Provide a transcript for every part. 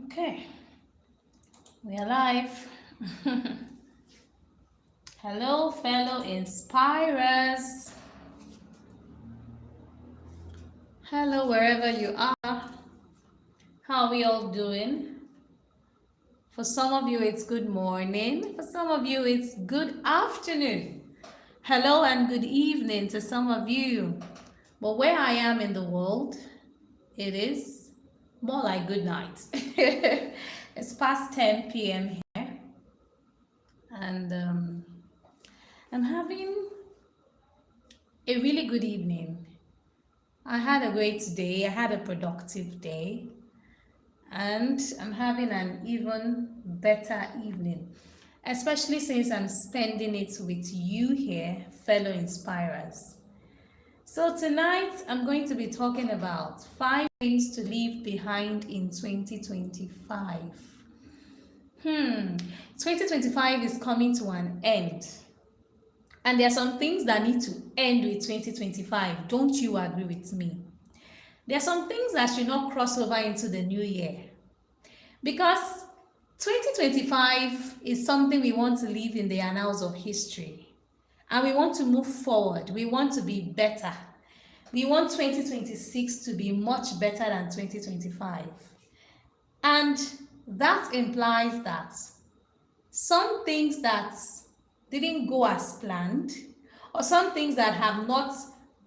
Okay, we are live. Hello, fellow inspirers. Hello, wherever you are. How are we all doing? For some of you, it's good morning. For some of you, it's good afternoon. Hello and good evening to some of you. But where I am in the world, it is more like good night. It's past 10 p.m. here, and I'm having a really good evening. I had a great day, I had a productive day, and I'm having an even better evening, especially since I'm spending it with you here, fellow inspirers. So tonight I'm going to be talking about 5 things to leave behind in 2025. 2025 is coming to an end. And there are some things that need to end with 2025. Don't you agree with me? There are some things that should not cross over into the new year. Because 2025 is something we want to leave in the annals of history. And we want to move forward. We want to be better. We want 2026 to be much better than 2025. And that implies that some things that didn't go as planned, or some things that have not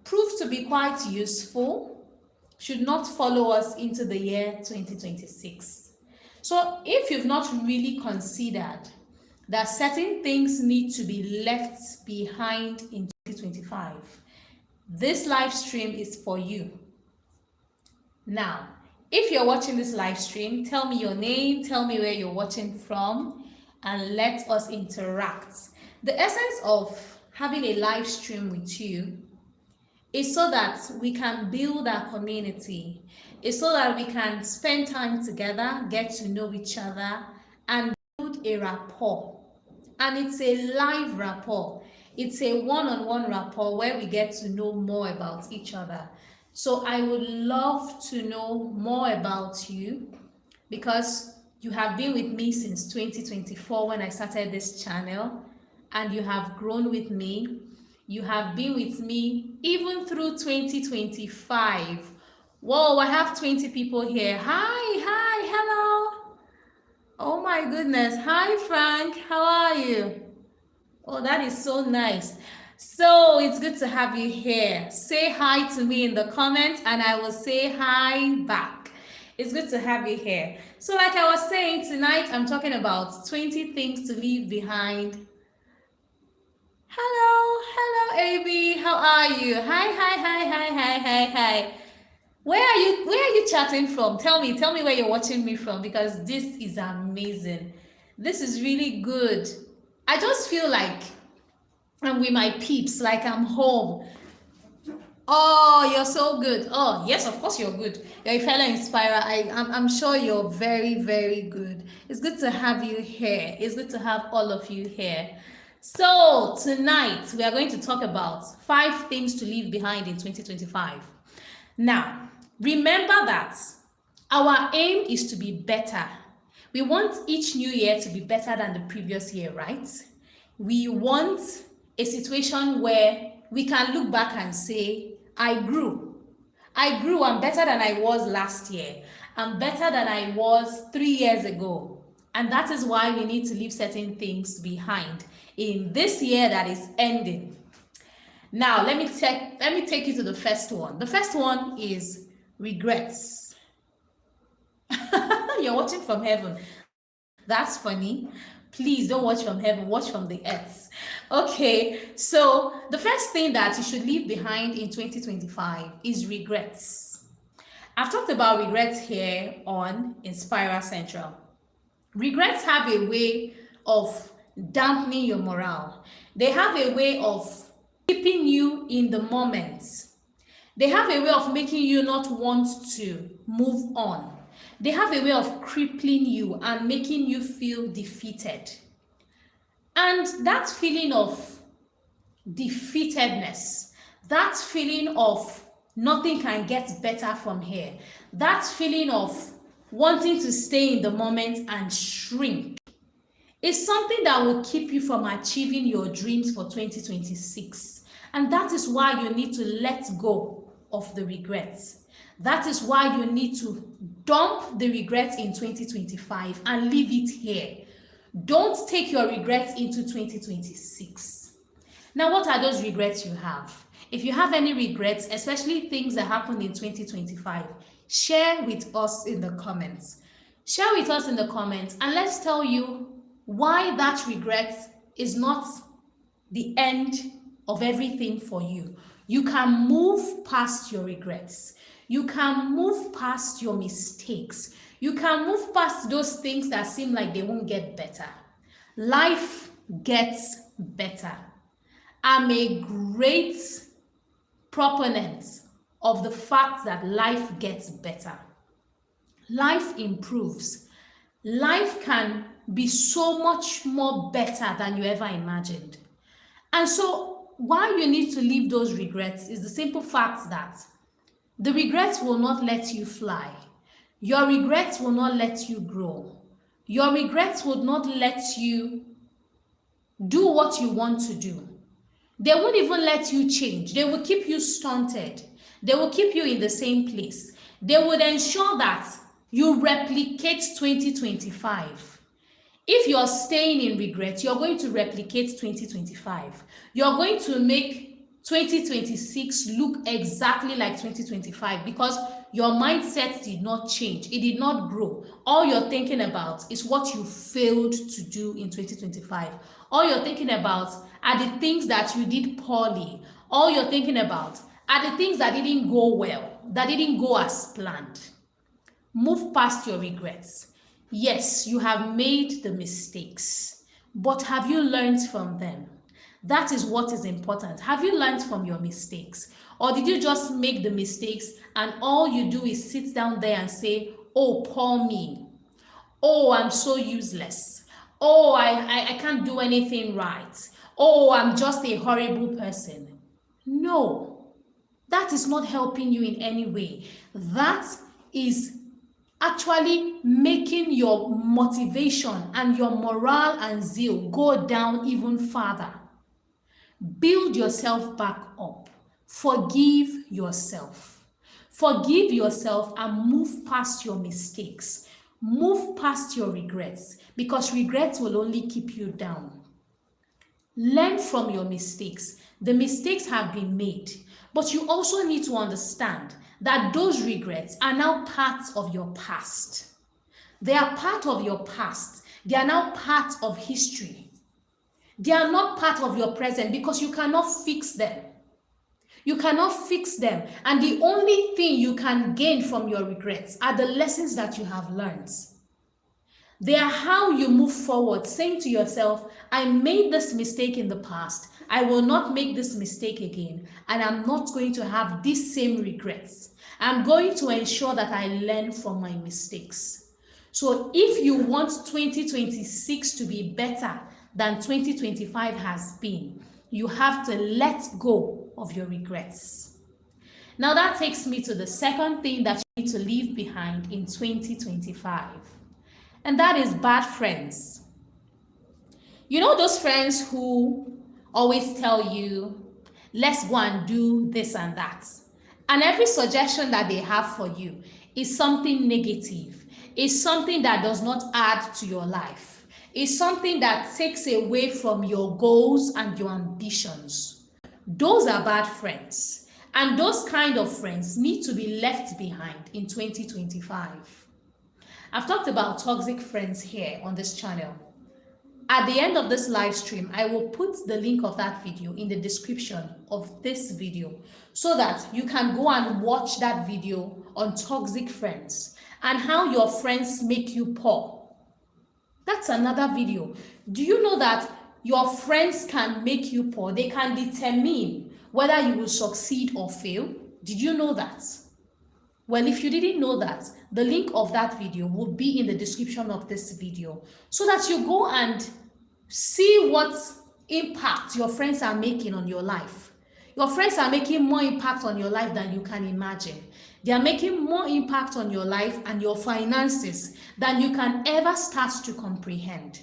proved to be quite useful, should not follow us into the year 2026. So if you've not really considered that certain things need to be left behind in 2025, this live stream is for you. Now, if you're watching this live stream, tell me your name, tell me where you're watching from, and let us interact. The essence of having a live stream with you is so that we can build our community. It's so that we can spend time together, get to know each other, and build a rapport. And it's a live rapport. It's a one-on-one rapport where we get to know more about each other. So I would love to know more about you, because you have been with me since 2024 when I started this channel, and you have grown with me. You have been with me even through 2025. Whoa, I have 20 people here. Hi, hello. Oh my goodness. Hi, Frank. How are you? Oh, that is so nice. So it's good to have you here. Say hi to me in the comments and I will say hi back. It's good to have you here. So like I was saying, tonight I'm talking about 20 things to leave behind. Hello, AB. How are you? Hi. Where are you chatting from? Tell me where you're watching me from, because this is amazing. This is really good. I just feel like I'm with my peeps, like I'm home. Oh, you're so good. Oh, yes, of course you're good. You're a fellow inspirer. I'm sure you're very, very good. It's good to have you here. It's good to have all of you here. So tonight we are going to talk about 5 things to leave behind in 2025. Now, remember that our aim is to be better. We want each new year to be better than the previous year, right? We want a situation where we can look back and say, I grew. I'm better than I was last year. I'm better than I was 3 years ago. And that is why we need to leave certain things behind in this year that is ending. Now, let me take you to the first one. The first one is regrets. You're watching from heaven. That's funny. Please don't watch from heaven, watch from the earth. Okay, so the first thing that you should leave behind in 2025 is regrets. I've talked about regrets here on Inspira Central. Regrets have a way of dampening your morale. They have a way of keeping you in the moment. They have a way of making you not want to move on. They have a way of crippling you and making you feel defeated. And that feeling of defeatedness, that feeling of nothing can get better from here, that feeling of wanting to stay in the moment and shrink. It's something that will keep you from achieving your dreams for 2026. And that is why you need to let go of the regrets. That is why you need to dump the regrets in 2025 and leave it here. Don't take your regrets into 2026. Now, what are those regrets you have? If you have any regrets, especially things that happened in 2025, share with us in the comments. Share with us in the comments and let's tell you why that regret is not the end of everything for you. You can move past your regrets. You can move past your mistakes. You can move past those things that seem like they won't get better. Life gets better. I'm a great proponent of the fact that life gets better. Life improves. Life can be so much more better than you ever imagined. And so why you need to leave those regrets is the simple fact that the regrets will not let you fly. Your regrets will not let you grow. Your regrets will not let you do what you want to do. They won't even let you change. They will keep you stunted. They will keep you in the same place. They would ensure that you replicate 2025. If you're staying in regret, you're going to replicate 2025. You're going to make 2026 look exactly like 2025 because your mindset did not change. It did not grow. All you're thinking about is what you failed to do in 2025. All you're thinking about are the things that you did poorly. All you're thinking about are the things that didn't go well, that didn't go as planned. Move past your regrets. Yes, you have made the mistakes, but have you learned from them? That is what is important. Have you learned from your mistakes? Or did you just make the mistakes and all you do is sit down there and say, oh, poor me. Oh, I'm so useless. Oh, I can't do anything right. Oh, I'm just a horrible person. No, that is not helping you in any way. That is actually making your motivation and your morale and zeal go down even further. Build yourself back up. Forgive yourself. Forgive yourself and move past your mistakes. Move past your regrets because regrets will only keep you down. Learn from your mistakes. The mistakes have been made, but you also need to understand that those regrets are now part of your past. They are part of your past. They are now part of history. They are not part of your present because you cannot fix them. You cannot fix them. And the only thing you can gain from your regrets are the lessons that you have learned. They are how you move forward, saying to yourself, I made this mistake in the past. I will not make this mistake again. And I'm not going to have these same regrets. I'm going to ensure that I learn from my mistakes. So if you want 2026 to be better than 2025 has been, you have to let go of your regrets. Now that takes me to the second thing that you need to leave behind in 2025. And that is bad friends. You know those friends who always tell you, let's go and do this and that. And every suggestion that they have for you is something negative, is something that does not add to your life, is something that takes away from your goals and your ambitions. Those are bad friends. And those kind of friends need to be left behind in 2025. I've talked about toxic friends here on this channel. At the end of this live stream, I will put the link of that video in the description of this video so that you can go and watch that video on toxic friends and how your friends make you poor. That's another video. Do you know that your friends can make you poor? They can determine whether you will succeed or fail. Did you know that? Well, if you didn't know that, the link of that video will be in the description of this video so that you go and see what impact your friends are making on your life. Your friends are making more impact on your life than you can imagine. They are making more impact on your life and your finances than you can ever start to comprehend.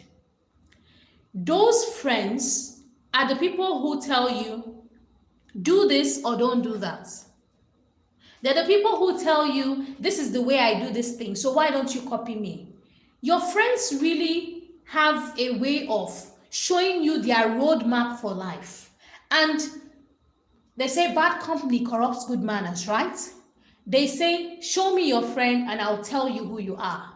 Those friends are the people who tell you, do this or don't do that. They're the people who tell you, this is the way I do this thing, so why don't you copy me? Your friends really have a way of showing you their roadmap for life. And they say bad company corrupts good manners, right? They say, show me your friend and I'll tell you who you are.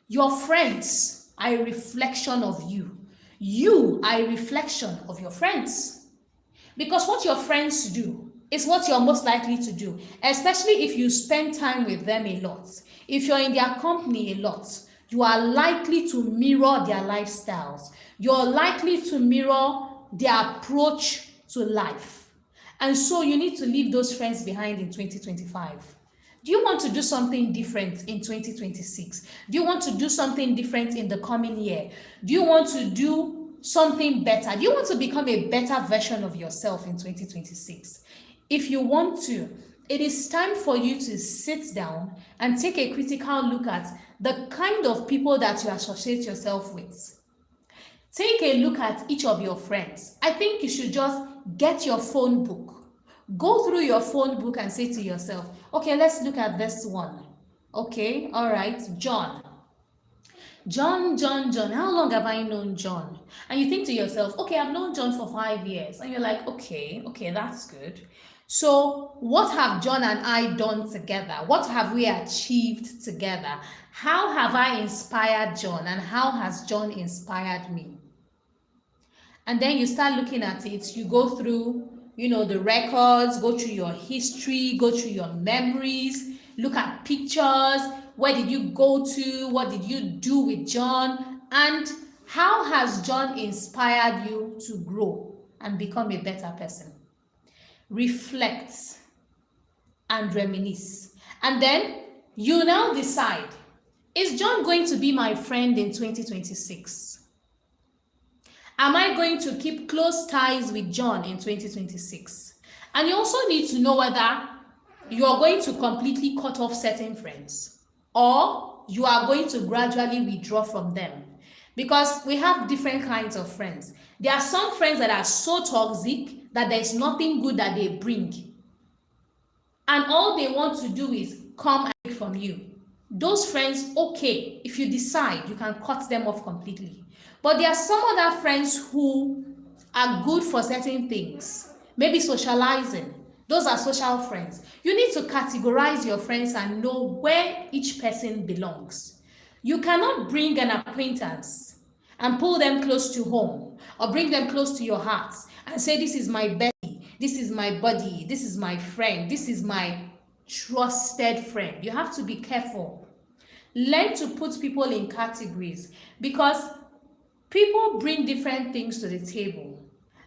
Your friends are a reflection of you. You are a reflection of your friends. Because what your friends do is what you're most likely to do, especially if you spend time with them a lot. If you're in their company a lot, you are likely to mirror their lifestyles. You're likely to mirror their approach to life. And so you need to leave those friends behind in 2025. Do you want to do something different in 2026? Do you want to do something different in the coming year? Do you want to do something better? Do you want to become a better version of yourself in 2026? If you want to, it is time for you to sit down and take a critical look at the kind of people that you associate yourself with. Take a look at each of your friends. I think you should just get your phone book. Go through your phone book and say to yourself, okay, let's look at this one. Okay, all right, John. John. How long have I known John? And you think to yourself, okay, I've known John for 5 years. And you're like, okay, that's good. So what have John and I done together? What have we achieved together? How have I inspired John and how has John inspired me? And then you start looking at it. You go through, the records, go through your history, go through your memories, look at pictures. Where did you go to? What did you do with John? And how has John inspired you to grow and become a better person? Reflect and reminisce. And then you now decide, is John going to be my friend in 2026? Am I going to keep close ties with John in 2026? And you also need to know whether you are going to completely cut off certain friends or you are going to gradually withdraw from them. Because we have different kinds of friends. There are some friends that are so toxic that there is nothing good that they bring. And all they want to do is come and take from you. Those friends, okay, if you decide, you can cut them off completely. But there are some other friends who are good for certain things. Maybe socializing. Those are social friends. You need to categorize your friends and know where each person belongs. You cannot bring an acquaintance and pull them close to home or bring them close to your heart and say, this is my bestie, this is my buddy, this is my friend, this is my trusted friend. You have to be careful. Learn to put people in categories because people bring different things to the table.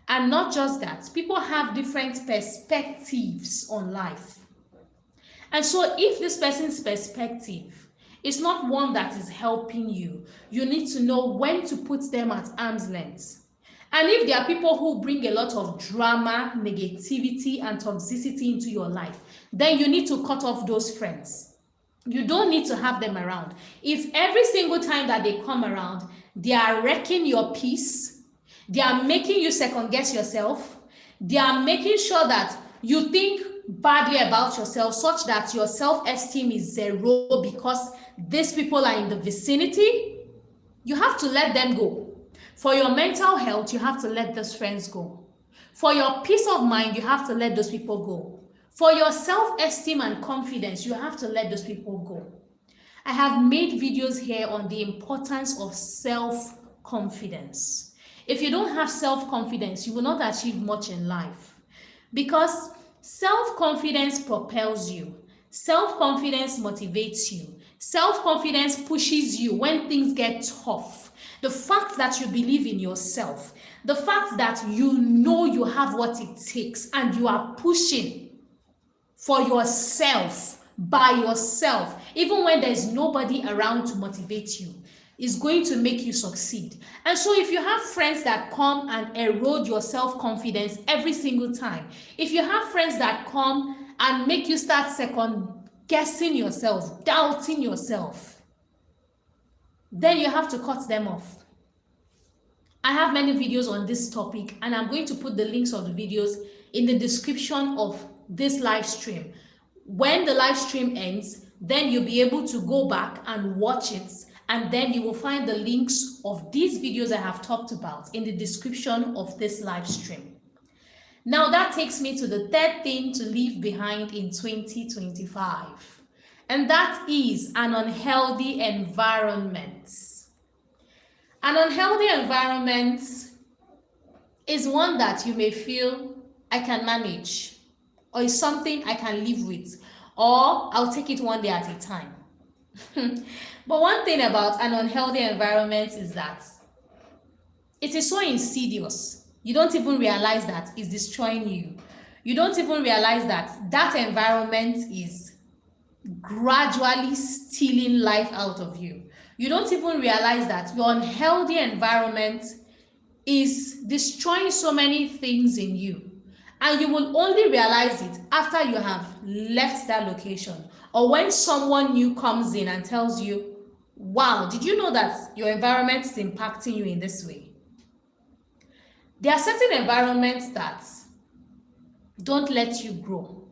And not just that, people have different perspectives on life. And so if this person's perspective is not one that is helping you, you need to know when to put them at arm's length. And if there are people who bring a lot of drama, negativity, and toxicity into your life, then you need to cut off those friends. You don't need to have them around. If every single time that they come around, they are wrecking your peace, they are making you second guess yourself, they are making sure that you think badly about yourself such that your self-esteem is zero because these people are in the vicinity, you have to let them go. For your mental health, you have to let those friends go. For your peace of mind, you have to let those people go. For your self-esteem and confidence, you have to let those people go. I have made videos here on the importance of self-confidence. If you don't have self-confidence, you will not achieve much in life because self-confidence propels you. Self-confidence motivates you. Self-confidence pushes you when things get tough. The fact that you believe in yourself, the fact that you know you have what it takes and you are pushing for yourself, by yourself, even when there's nobody around to motivate you, is going to make you succeed. And so if you have friends that come and erode your self-confidence every single time, if you have friends that come and make you start second guessing yourself, doubting yourself, then you have to cut them off. I have many videos on this topic, and I'm going to put the links of the videos in the description of this live stream. When the live stream ends, then you'll be able to go back and watch it, and then you will find the links of these videos I have talked about in the description of this live stream. Now that takes me to the third thing to leave behind in 2025, and that is an unhealthy environment. An unhealthy environment is one that you may feel I can manage, or is something I can live with, or I'll take it one day at a time. But one thing about an unhealthy environment is that it is so insidious. You don't even realize that it's destroying you. You don't even realize that that environment is gradually stealing life out of you. You don't even realize that your unhealthy environment is destroying so many things in you. And you will only realize it after you have left that location, or when someone new comes in and tells you, wow, did you know that your environment is impacting you in this way? There are certain environments that don't let you grow.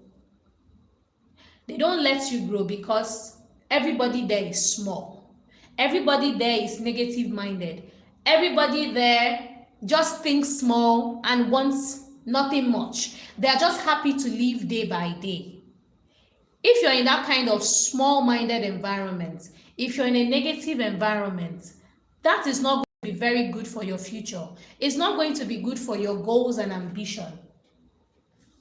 They don't let you grow because everybody there is small. Everybody there is negative-minded. Everybody there just thinks small and wants nothing much. They are just happy to live day by day. If you're in that kind of small-minded environment, if you're in a negative environment, that is not going to be very good for your future. It's not going to be good for your goals and ambition.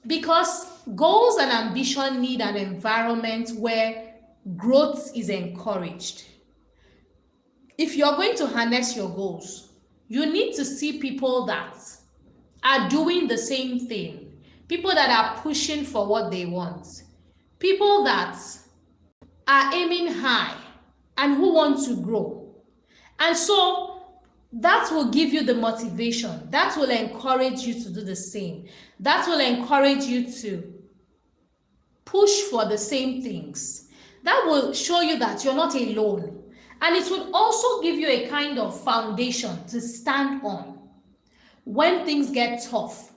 Because goals and ambition need an environment where growth is encouraged. If you're going to harness your goals, you need to see people that are doing the same thing, people that are pushing for what they want, people that are aiming high and who want to grow. And so that will give you the motivation. That will encourage you to do the same. That will encourage you to push for the same things. That will show you that you're not alone. And it will also give you a kind of foundation to stand on when things get tough.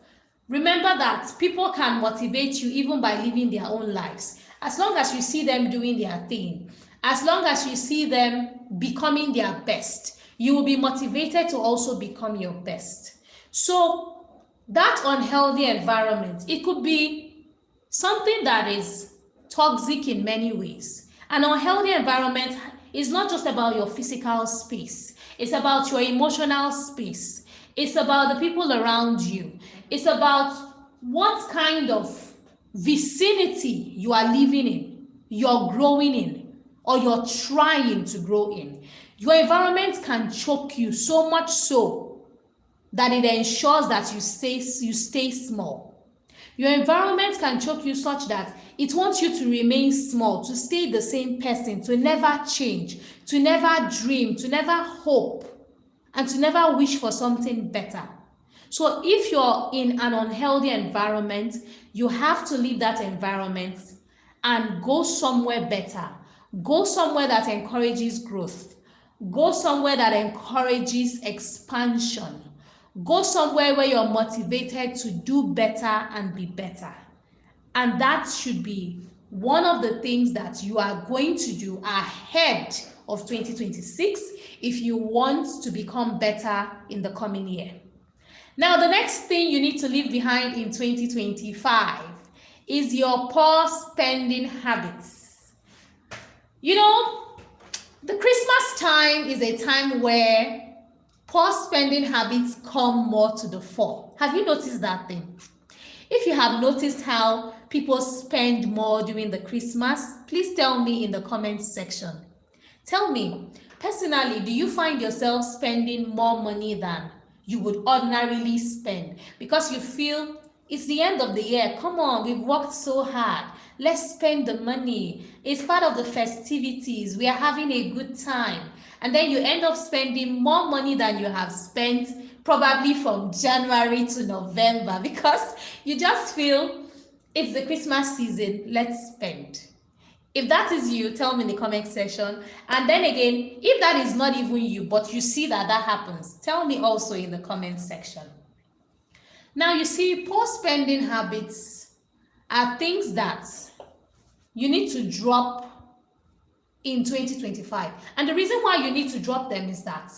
Remember that people can motivate you even by living their own lives. As long as you see them doing their thing, as long as you see them becoming their best, you will be motivated to also become your best. So that unhealthy environment, it could be something that is toxic in many ways. An unhealthy environment is not just about your physical space. It's about your emotional space. It's about the people around you. It's about what kind of vicinity you are living in, you're growing in, or you're trying to grow in. Your environment can choke you so much so that it ensures that you stay small. Your environment can choke you such that it wants you to remain small, to stay the same person, to never change, to never dream, to never hope, and to never wish for something better. So if you're in an unhealthy environment, you have to leave that environment and go somewhere better. Go somewhere that encourages growth. Go somewhere that encourages expansion. Go somewhere where you're motivated to do better and be better. And that should be one of the things that you are going to do ahead of 2026 if you want to become better in the coming year. Now, the next thing you need to leave behind in 2025 is your poor spending habits. You know, the Christmas time is a time where poor spending habits come more to the fore. Have you noticed that thing? If you have noticed how people spend more during the Christmas, please tell me in the comments section. Tell me, personally, do you find yourself spending more money than you would ordinarily spend because you feel it's the end of the year? Come on, we've worked so hard. Let's spend the money. It's part of the festivities. We are having a good time. And then you end up spending more money than you have spent probably from January to November because you just feel it's the Christmas season, let's spend. If that is you, tell me in the comment section. And then again, if that is not even you, but you see that that happens, tell me also in the comment section. Now, you see, poor spending habits are things that you need to drop in 2025. And the reason why you need to drop them is that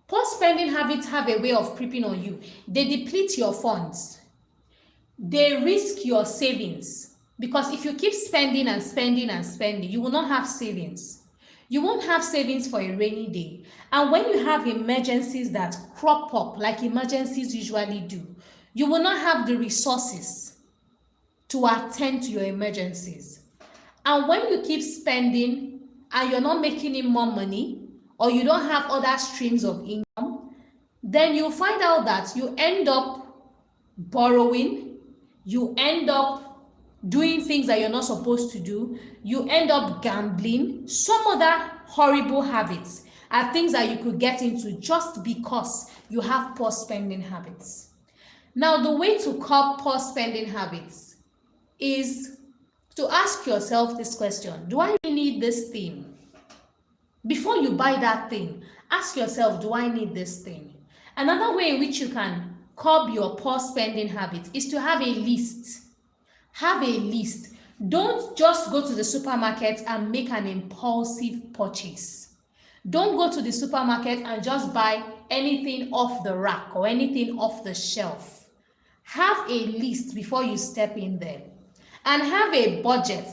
poor spending habits have a way of creeping on you. They deplete your funds. They risk your savings. Because if you keep spending and spending and spending, you will not have savings. You won't have savings for a rainy day. And when you have emergencies that crop up, like emergencies usually do, you will not have the resources to attend to your emergencies. And when you keep spending and you're not making in more money, or you don't have other streams of income, then you'll find out that you end up borrowing, you end up doing things that you're not supposed to do, you end up gambling. Some other horrible habits are things that you could get into just because you have poor spending habits. Now, the way to curb poor spending habits is to ask yourself this question: do I really need this thing? Before you buy that thing, ask yourself, do I need this thing? Another way in which you can curb your poor spending habit is to have a list. Have a list. Don't just go to the supermarket and make an impulsive purchase. Don't go to the supermarket and just buy anything off the rack or anything off the shelf. Have a list before you step in there. And have a budget.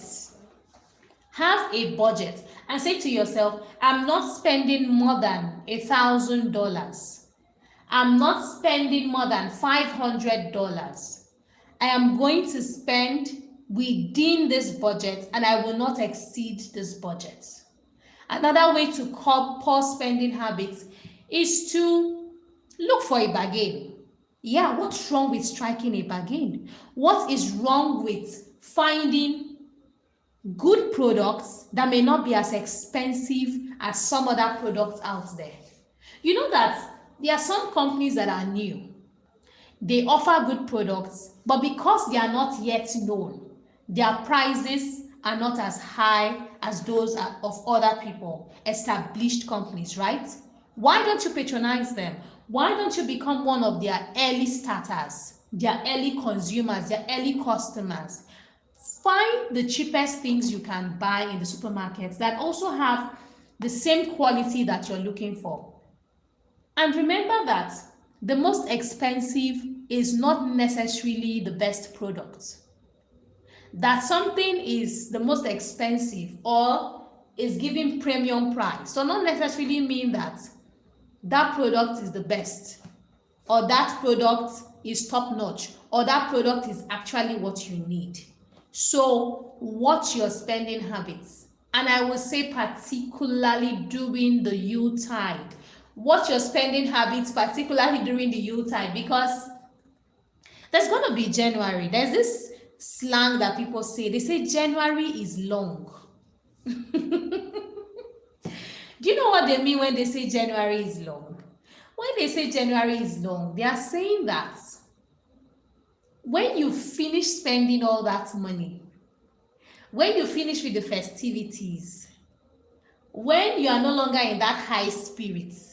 Have a budget and say to yourself, I'm not spending more than $1,000. I'm not spending more than $500. I am going to spend within this budget and I will not exceed this budget. Another way to curb poor spending habits is to look for a bargain. Yeah, what's wrong with striking a bargain? What is wrong with finding good products that may not be as expensive as some other products out there? You know that there are some companies that are new. They offer good products, but because they are not yet known, their prices are not as high as those of other people, established companies, right? Why don't you patronize them? Why don't you become one of their early starters, their early consumers, their early customers? Find the cheapest things you can buy in the supermarkets that also have the same quality that you're looking for. And remember that the most expensive is not necessarily the best product. That something is the most expensive or is giving premium price does not necessarily mean that that product is the best, or that product is top notch, or that product is actually what you need. So watch your spending habits, and I will say particularly during the Yuletide. Watch your spending habits, particularly during the Yuletide, because there's going to be January. There's this slang that people say. They say January is long. Do you know what they mean when they say January is long? When they say January is long, they are saying that when you finish spending all that money, when you finish with the festivities, when you are no longer in that high spirits,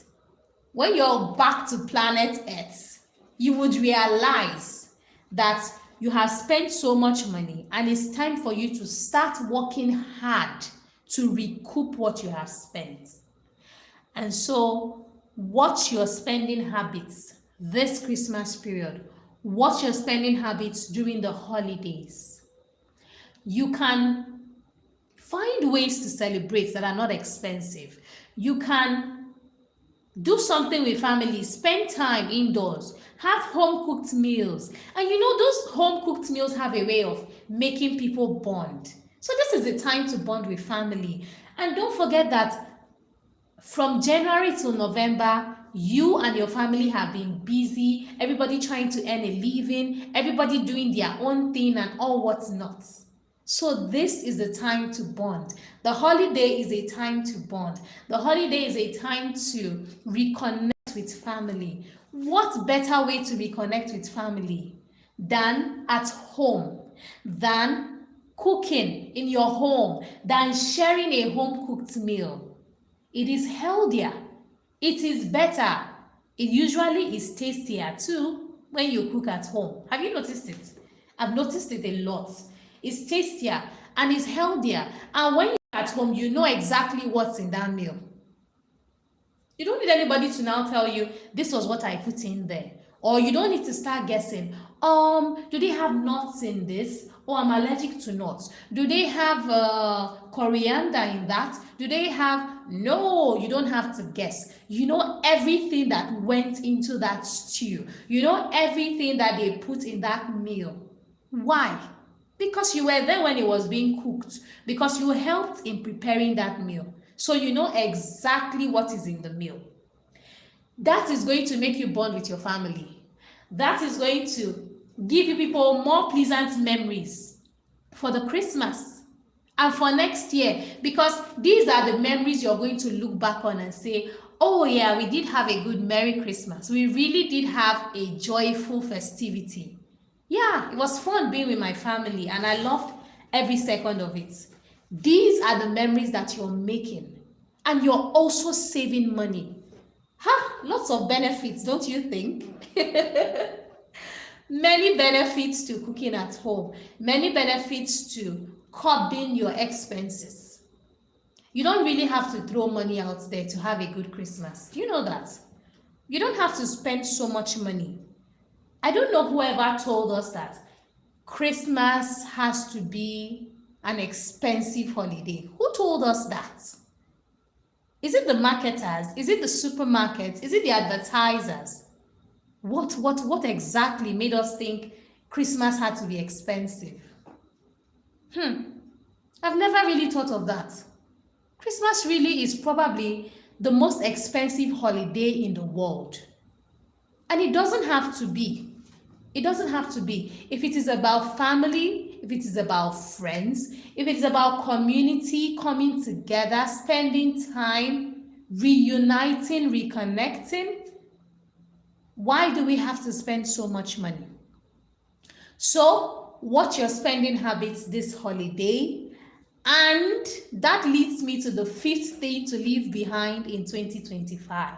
when you're back to planet Earth, you would realize that you have spent so much money and it's time for you to start working hard to recoup what you have spent. And so watch your spending habits this Christmas period. Watch your spending habits during the holidays. You can find ways to celebrate that are not expensive. You can do something with family, spend time indoors, have home-cooked meals. And you know, those home-cooked meals have a way of making people bond. So this is the time to bond with family. And don't forget that from January till November, you and your family have been busy, everybody trying to earn a living, everybody doing their own thing and all what's not. So this is the time to bond. The holiday is a time to bond. The holiday is a time to reconnect with family. What better way to reconnect with family than at home, than cooking in your home than sharing a home cooked meal. It is healthier. It is better. It usually is tastier too when you cook at home. Have you noticed it? I've noticed it a lot. It's tastier and it's healthier. And when you're at home, you know exactly what's in that meal. You don't need anybody to now tell you this was what I put in there. Or you don't need to start guessing. Do they have nuts in this? Oh, I'm allergic to nuts. Do they have coriander in that? Do they have... No, you don't have to guess. You know everything that went into that stew. You know everything that they put in that meal. Why? Because you were there when it was being cooked. Because you helped in preparing that meal. So you know exactly what is in the meal. That is going to make you bond with your family. That is going to give you people more pleasant memories for the Christmas and for next year, because these are the memories you're going to look back on and say, oh yeah, we did have a good Merry Christmas. We really did have a joyful festivity. Yeah, it was fun being with my family and I loved every second of it. These are the memories that you're making, and you're also saving money. Lots of benefits, don't you think? Many benefits to cooking at home. Many benefits to curbing your expenses. You don't really have to throw money out there to have a good Christmas. You know that. You don't have to spend so much money. I don't know whoever told us that Christmas has to be an expensive holiday. Who told us that? Is it the marketers? Is it the supermarkets? Is it the advertisers? What exactly made us think Christmas had to be expensive? I've never really thought of that. Christmas really is probably the most expensive holiday in the world. And it doesn't have to be. It doesn't have to be. If it is about family, if it is about friends, if it is about community coming together, spending time, reuniting, reconnecting, why do we have to spend so much money? So, watch your spending habits this holiday, and that leads me to the fifth thing to leave behind in 2025.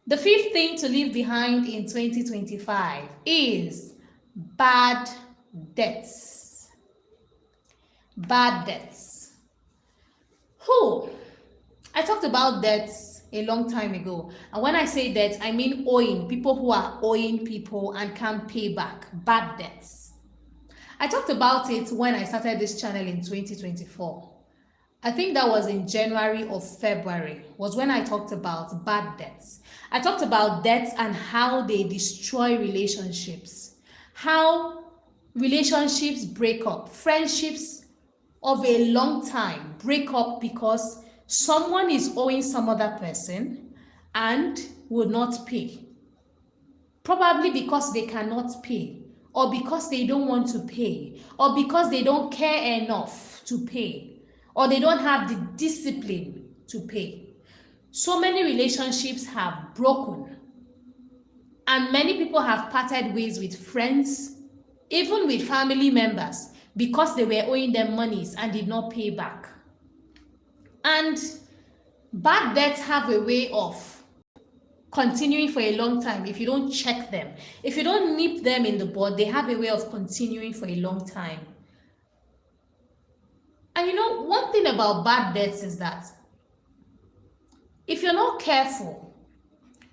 The fifth thing to leave behind in 2025 is bad debts. Bad debts. I talked about debts a long time ago. And when I say debts, I mean owing. People who are owing people and can't pay back. Bad debts. I talked about it when I started this channel in 2024. I think that was in January or February, was when I talked about bad debts. I talked about debts and how they destroy relationships, how relationships break up, friendships of a long time break up because someone is owing some other person and will not pay. Probably because they cannot pay, or because they don't want to pay, or because they don't care enough to pay, or they don't have the discipline to pay. So many relationships have broken, and many people have parted ways with friends, even with family members, because they were owing them monies and did not pay back. And bad debts have a way of continuing for a long time if you don't check them. If you don't nip them in the bud, they have a way of continuing for a long time. And you know, one thing about bad debts is that if you're not careful,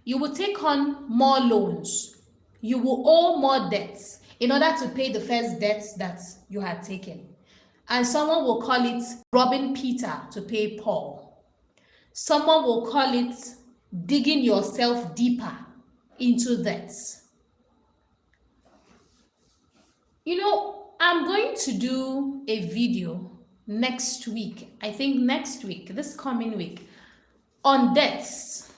you will take on more loans. You will owe more debts in order to pay the first debts that you had taken. And someone will call it robbing Peter to pay Paul. Someone will call it digging yourself deeper into debts. You know, I'm going to do a video next week, I think next week, this coming week, on debts.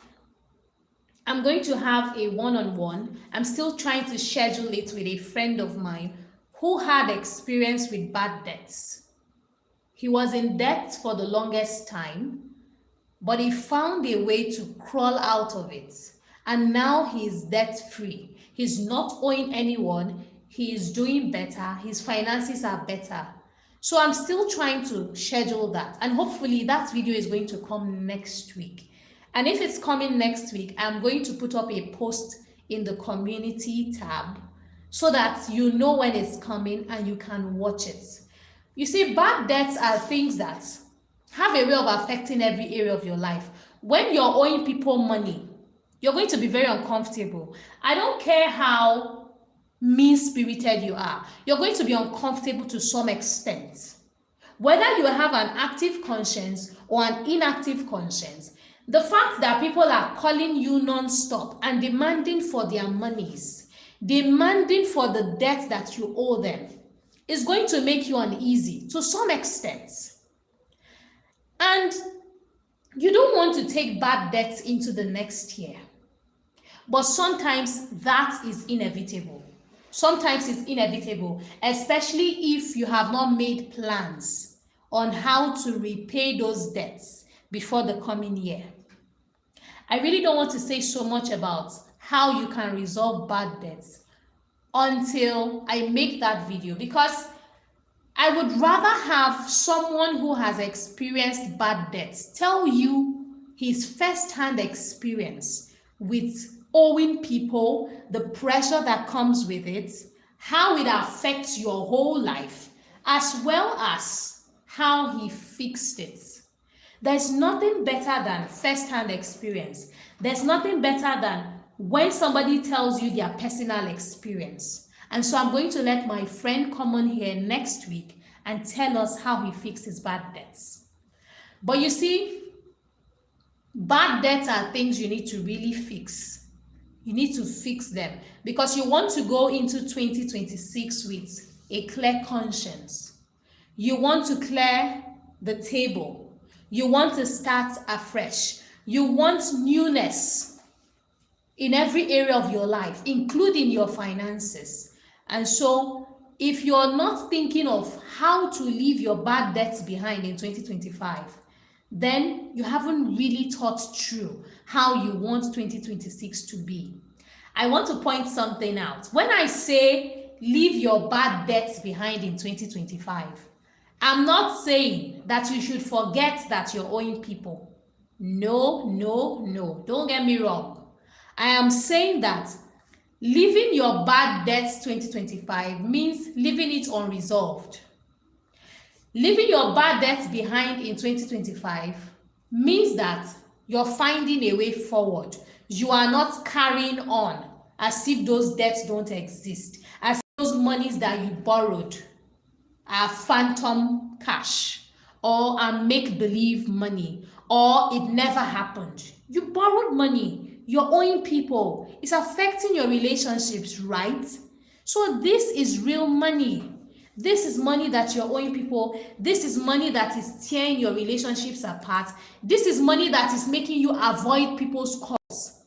I'm going to have a one-on-one. I'm still trying to schedule it with a friend of mine who had experience with bad debts. He was in debt for the longest time, but he found a way to crawl out of it. And now he's debt-free. He's not owing anyone. he is doing better, his finances are better. So I'm still trying to schedule that, and hopefully that video is going to come next week. And if it's coming next week, I'm going to put up a post in the community tab so that you know when it's coming and you can watch it. You see, bad debts are things that have a way of affecting every area of your life. When you're owing people money, you're going to be very uncomfortable. I don't care how mean-spirited you are, you're going to be uncomfortable to some extent. Whether you have an active conscience or an inactive conscience, the fact that people are calling you non-stop and demanding for their monies, demanding for the debt that you owe them, is going to make you uneasy to some extent. And you don't want to take bad debts into the next year. But sometimes that is inevitable. Sometimes it's inevitable, especially if you have not made plans on how to repay those debts before the coming year. I really don't want to say so much about how you can resolve bad debts until I make that video, because I would rather have someone who has experienced bad debts tell you his first-hand experience with owing people, the pressure that comes with it, how it affects your whole life, as well as how he fixed it. There's nothing better than first-hand experience. There's nothing better than when somebody tells you their personal experience. And so I'm going to let my friend come on here next week and tell us how he fixed his bad debts. But you see, bad debts are things you need to really fix. You need to fix them because you want to go into 2026 with a clear conscience. You want to clear the table. You want to start afresh. You want newness in every area of your life, including your finances. And so, if you're not thinking of how to leave your bad debts behind in 2025, then you haven't really thought through how you want 2026 to be. I want to point something out. When I say leave your bad debts behind in 2025, I'm not saying that you should forget that you're owing people. No, no, no. Don't get me wrong. I am saying that leaving your bad debts 2025 means leaving it unresolved. Leaving your bad debts behind in 2025 means that you're finding a way forward. You are not carrying on as if those debts don't exist, as if those monies that you borrowed are phantom cash or are make-believe money or it never happened. You borrowed money. You're owing people. It's affecting your relationships, right? So this is real money. This is money that you're owing people. This is money that is tearing your relationships apart. This is money that is making you avoid people's calls.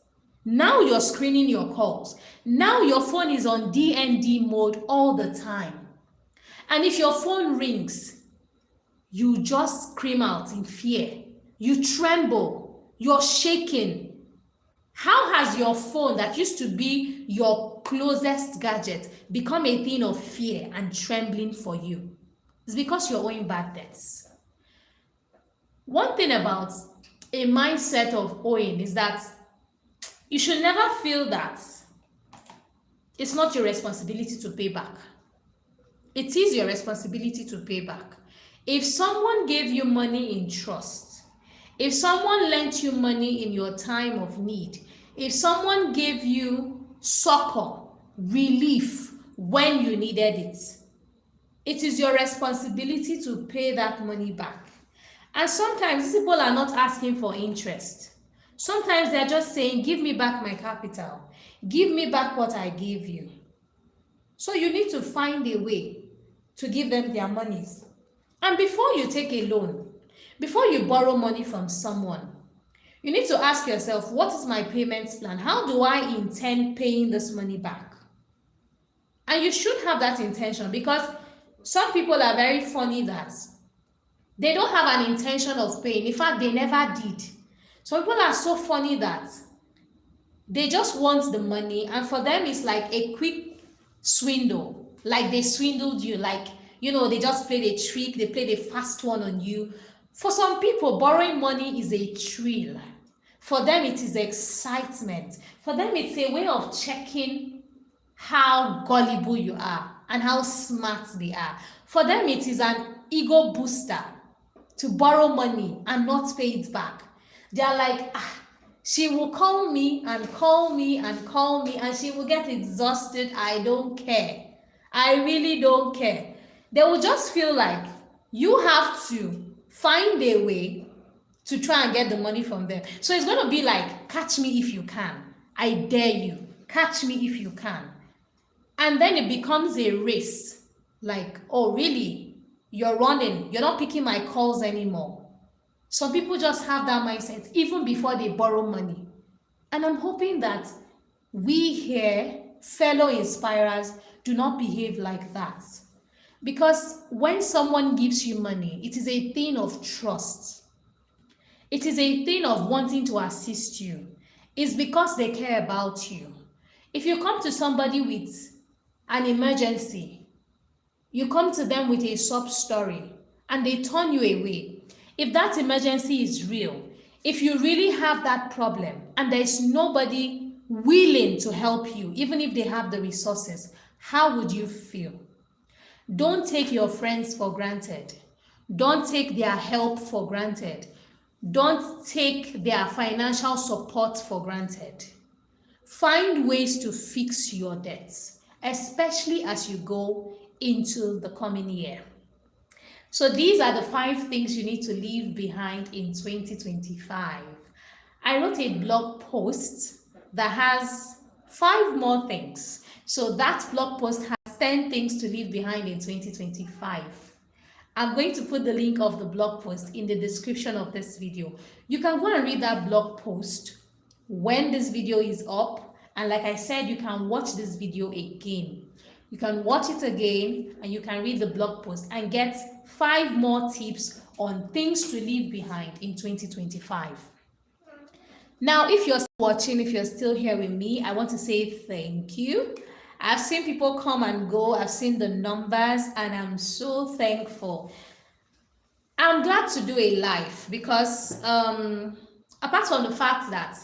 Now you're screening your calls. Now your phone is on DND mode all the time. And if your phone rings, you just scream out in fear. You tremble. You're shaking. How has your phone that used to be your closest gadget become a thing of fear and trembling for you? It's because you're owing bad debts. One thing about a mindset of owing is that you should never feel that it's not your responsibility to pay back. It is your responsibility to pay back. If someone gave you money in trust, if someone lent you money in your time of need, if someone gave you succor, relief when you needed it, it is your responsibility to pay that money back. And sometimes people are not asking for interest. Sometimes they're just saying, give me back my capital. Give me back what I gave you. So you need to find a way to give them their monies. And before you take a loan, before you borrow money from someone, you need to ask yourself, what is my payment plan? How do I intend paying this money back? And you should have that intention, because some people are very funny that they don't have an intention of paying. In fact, they never did. Some people are so funny that they just want the money, and for them it's like a quick swindle. Like they swindled you, like, they just played a trick, they played a fast one on you. For some people, borrowing money is a thrill. For them, it is excitement. For them, it's a way of checking how gullible you are and how smart they are. For them, it is an ego booster to borrow money and not pay it back. They are like, she will call me and call me and call me, and she will get exhausted. I don't care. I really don't care. They will just feel like you have to find a way to try and get the money from them. So it's going to be like, catch me if you can. I dare you. Catch me if you can. And then it becomes a race. Like, oh, really? You're running. You're not picking my calls anymore. Some people just have that mindset even before they borrow money. And I'm hoping that we here, fellow inspirers, do not behave like that. Because when someone gives you money, it is a thing of trust. It is a thing of wanting to assist you. It's because they care about you. If you come to somebody with an emergency, you come to them with a sob story, and they turn you away. If that emergency is real, if you really have that problem, and there is nobody willing to help you, even if they have the resources, how would you feel? Don't take your friends for granted. Don't take their help for granted. Don't take their financial support for granted. Find ways to fix your debts, especially as you go into the coming year. So these are the 5 things you need to leave behind in 2025. I wrote a blog post that has 5 more things. So that blog post has 10 things to leave behind in 2025. I'm going to put the link of the blog post in the description of this video. You can go and read that blog post when this video is up. And like I said, you can watch this video again. You can watch it again and you can read the blog post and get 5 more tips on things to leave behind in 2025. Now, if you're still watching, if you're still here with me, I want to say thank you. I've seen people come and go. I've seen the numbers and I'm so thankful. I'm glad to do a live because apart from the fact that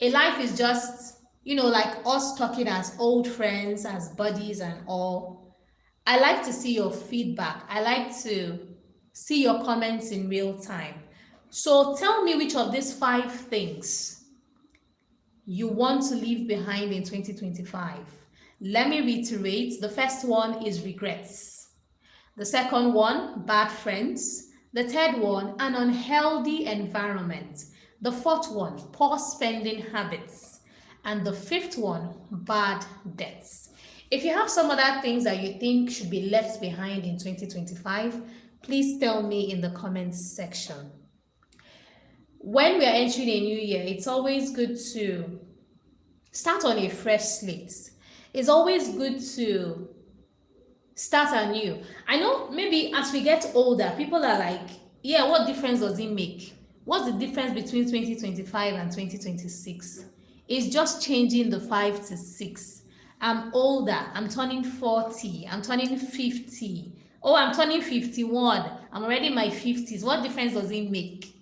a live is just, like us talking as old friends, as buddies and all, I like to see your feedback. I like to see your comments in real time. So tell me which of these 5 things you want to leave behind in 2025. Let me reiterate. The first one is regrets. The second one, bad friends. The third one, an unhealthy environment. The fourth one, poor spending habits. And the 5th one, bad debts. If you have some other things that you think should be left behind in 2025, please tell me in the comments section. When we are entering a new year, it's always good to start on a fresh slate. It's always good to start anew. I know maybe as we get older, people are like, yeah, what difference does it make? What's the difference between 2025 and 2026? It's just changing the 5 to 6. I'm older. I'm turning 40. I'm turning 50. Oh, I'm turning 51. I'm already in my 50s. What difference does it make?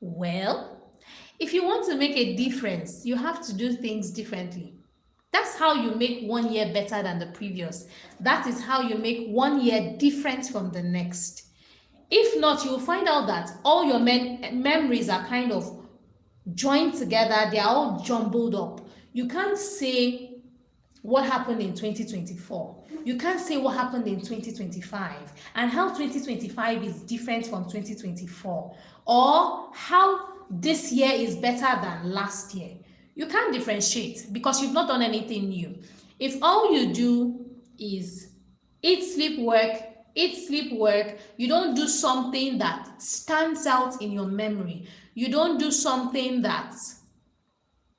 Well, if you want to make a difference, you have to do things differently. That's how you make 1 year better than the previous. That is how you make 1 year different from the next. If not, you'll find out that all your memories are kind of joined together. They are all jumbled up. You can't say what happened in 2024. You can't say what happened in 2025 and how 2025 is different from 2024, or how this year is better than last year. You can't differentiate because you've not done anything new. If all you do is eat, sleep, work, you don't do something that stands out in your memory. You don't do something that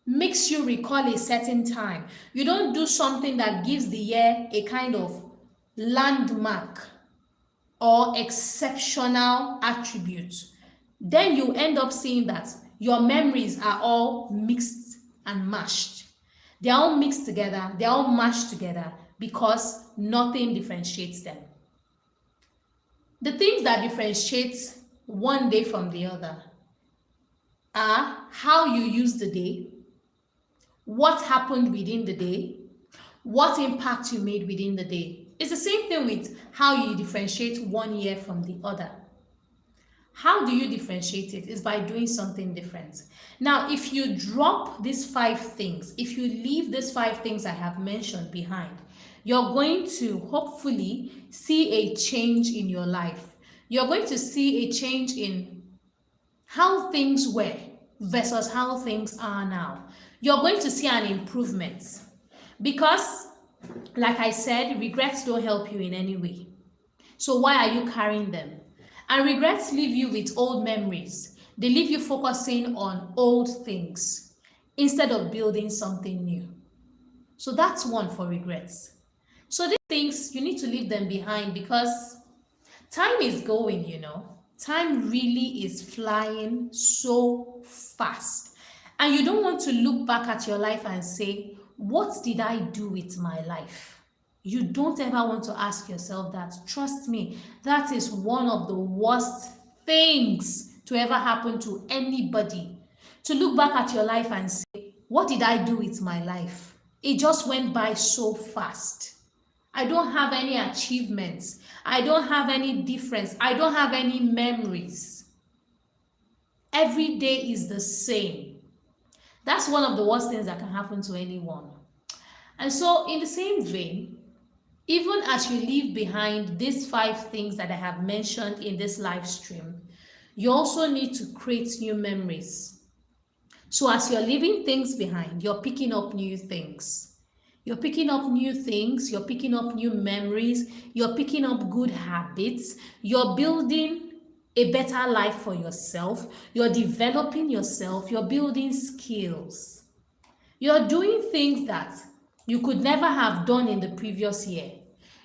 makes you recall a certain time. You don't do something that gives the year a kind of landmark or exceptional attribute. Then you end up seeing that your memories are all mixed and mashed. They're all mixed together. They're all mashed together because nothing differentiates them. The things that differentiate one day from the other are how you use the day, what happened within the day, what impact you made within the day. It's the same thing with how you differentiate one year from the other. How do you differentiate it? Is by doing something different. Now, if you drop these 5 things, if you leave these 5 things I have mentioned behind, you're going to hopefully see a change in your life. You're going to see a change in how things were versus how things are now. You're going to see an improvement because, like I said, regrets don't help you in any way. So why are you carrying them? And regrets leave you with old memories. They leave you focusing on old things instead of building something new. So that's one for regrets. So these things, you need to leave them behind because time is going, Time really is flying so fast. And you don't want to look back at your life and say, what did I do with my life? You don't ever want to ask yourself that. Trust me, that is one of the worst things to ever happen to anybody. To look back at your life and say, what did I do with my life? It just went by so fast. I don't have any achievements. I don't have any difference. I don't have any memories. Every day is the same. That's one of the worst things that can happen to anyone. And so, in the same vein, even as you leave behind these 5 things that I have mentioned in this live stream, you also need to create new memories. So as you're leaving things behind, you're picking up new things. You're picking up new things, you're picking up new memories, you're picking up good habits, you're building a better life for yourself, you're developing yourself, you're building skills. You're doing things that you could never have done in the previous year.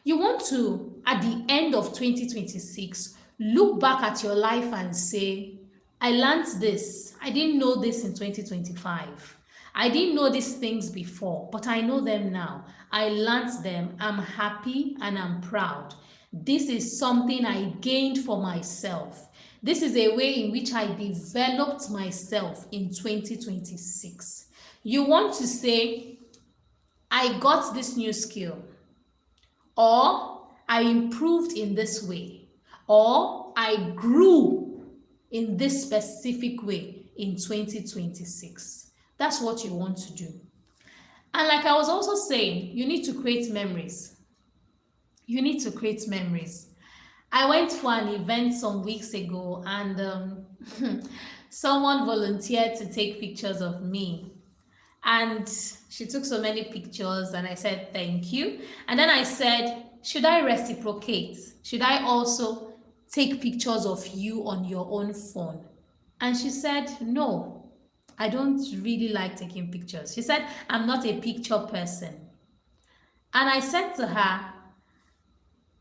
You want to, at the end of 2026, look back at your life and say, I learned this. I didn't know this in 2025. I didn't know these things before, but I know them now. I learned them. I'm happy and I'm proud. This is something I gained for myself. This is a way in which I developed myself in 2026. You want to say, I got this new skill, or I improved in this way, or I grew in this specific way in 2026. That's what you want to do. And like I was also saying, you need to create memories. You need to create memories. I went for an event some weeks ago and someone volunteered to take pictures of me. And she took so many pictures and I said, thank you. And then I said, should I reciprocate? Should I also take pictures of you on your own phone? And she said, no, I don't really like taking pictures. She said, I'm not a picture person. And I said to her,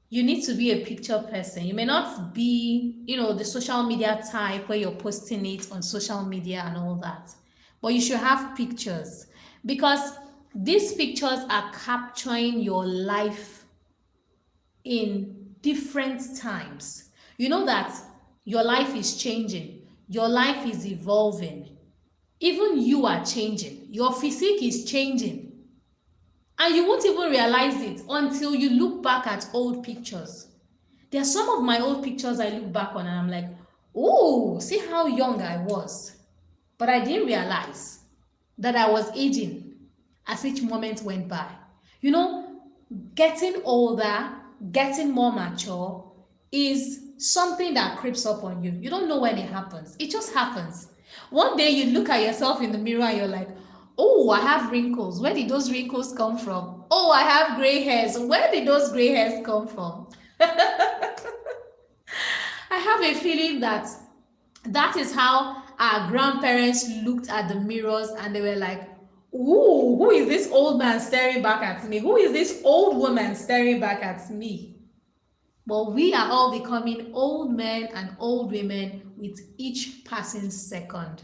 you need to be a picture person. You may not be, the social media type where you're posting it on social media and all that. But you should have pictures because these pictures are capturing your life in different times. You know that your life is changing. Your life is evolving. Even you are changing. Your physique is changing. And you won't even realize it until you look back at old pictures. There are some of my old pictures I look back on and I'm like, oh, see how young I was. But I didn't realize that I was aging as each moment went by. Getting older, getting more mature is something that creeps up on you. You don't know when it happens. It just happens. One day you look at yourself in the mirror and you're like, oh, I have wrinkles. Where did those wrinkles come from? Oh, I have gray hairs. Where did those gray hairs come from? I have a feeling that is how our grandparents looked at the mirrors and they were like, ooh, who is this old man staring back at me? Who is this old woman staring back at me? But we are all becoming old men and old women with each passing second.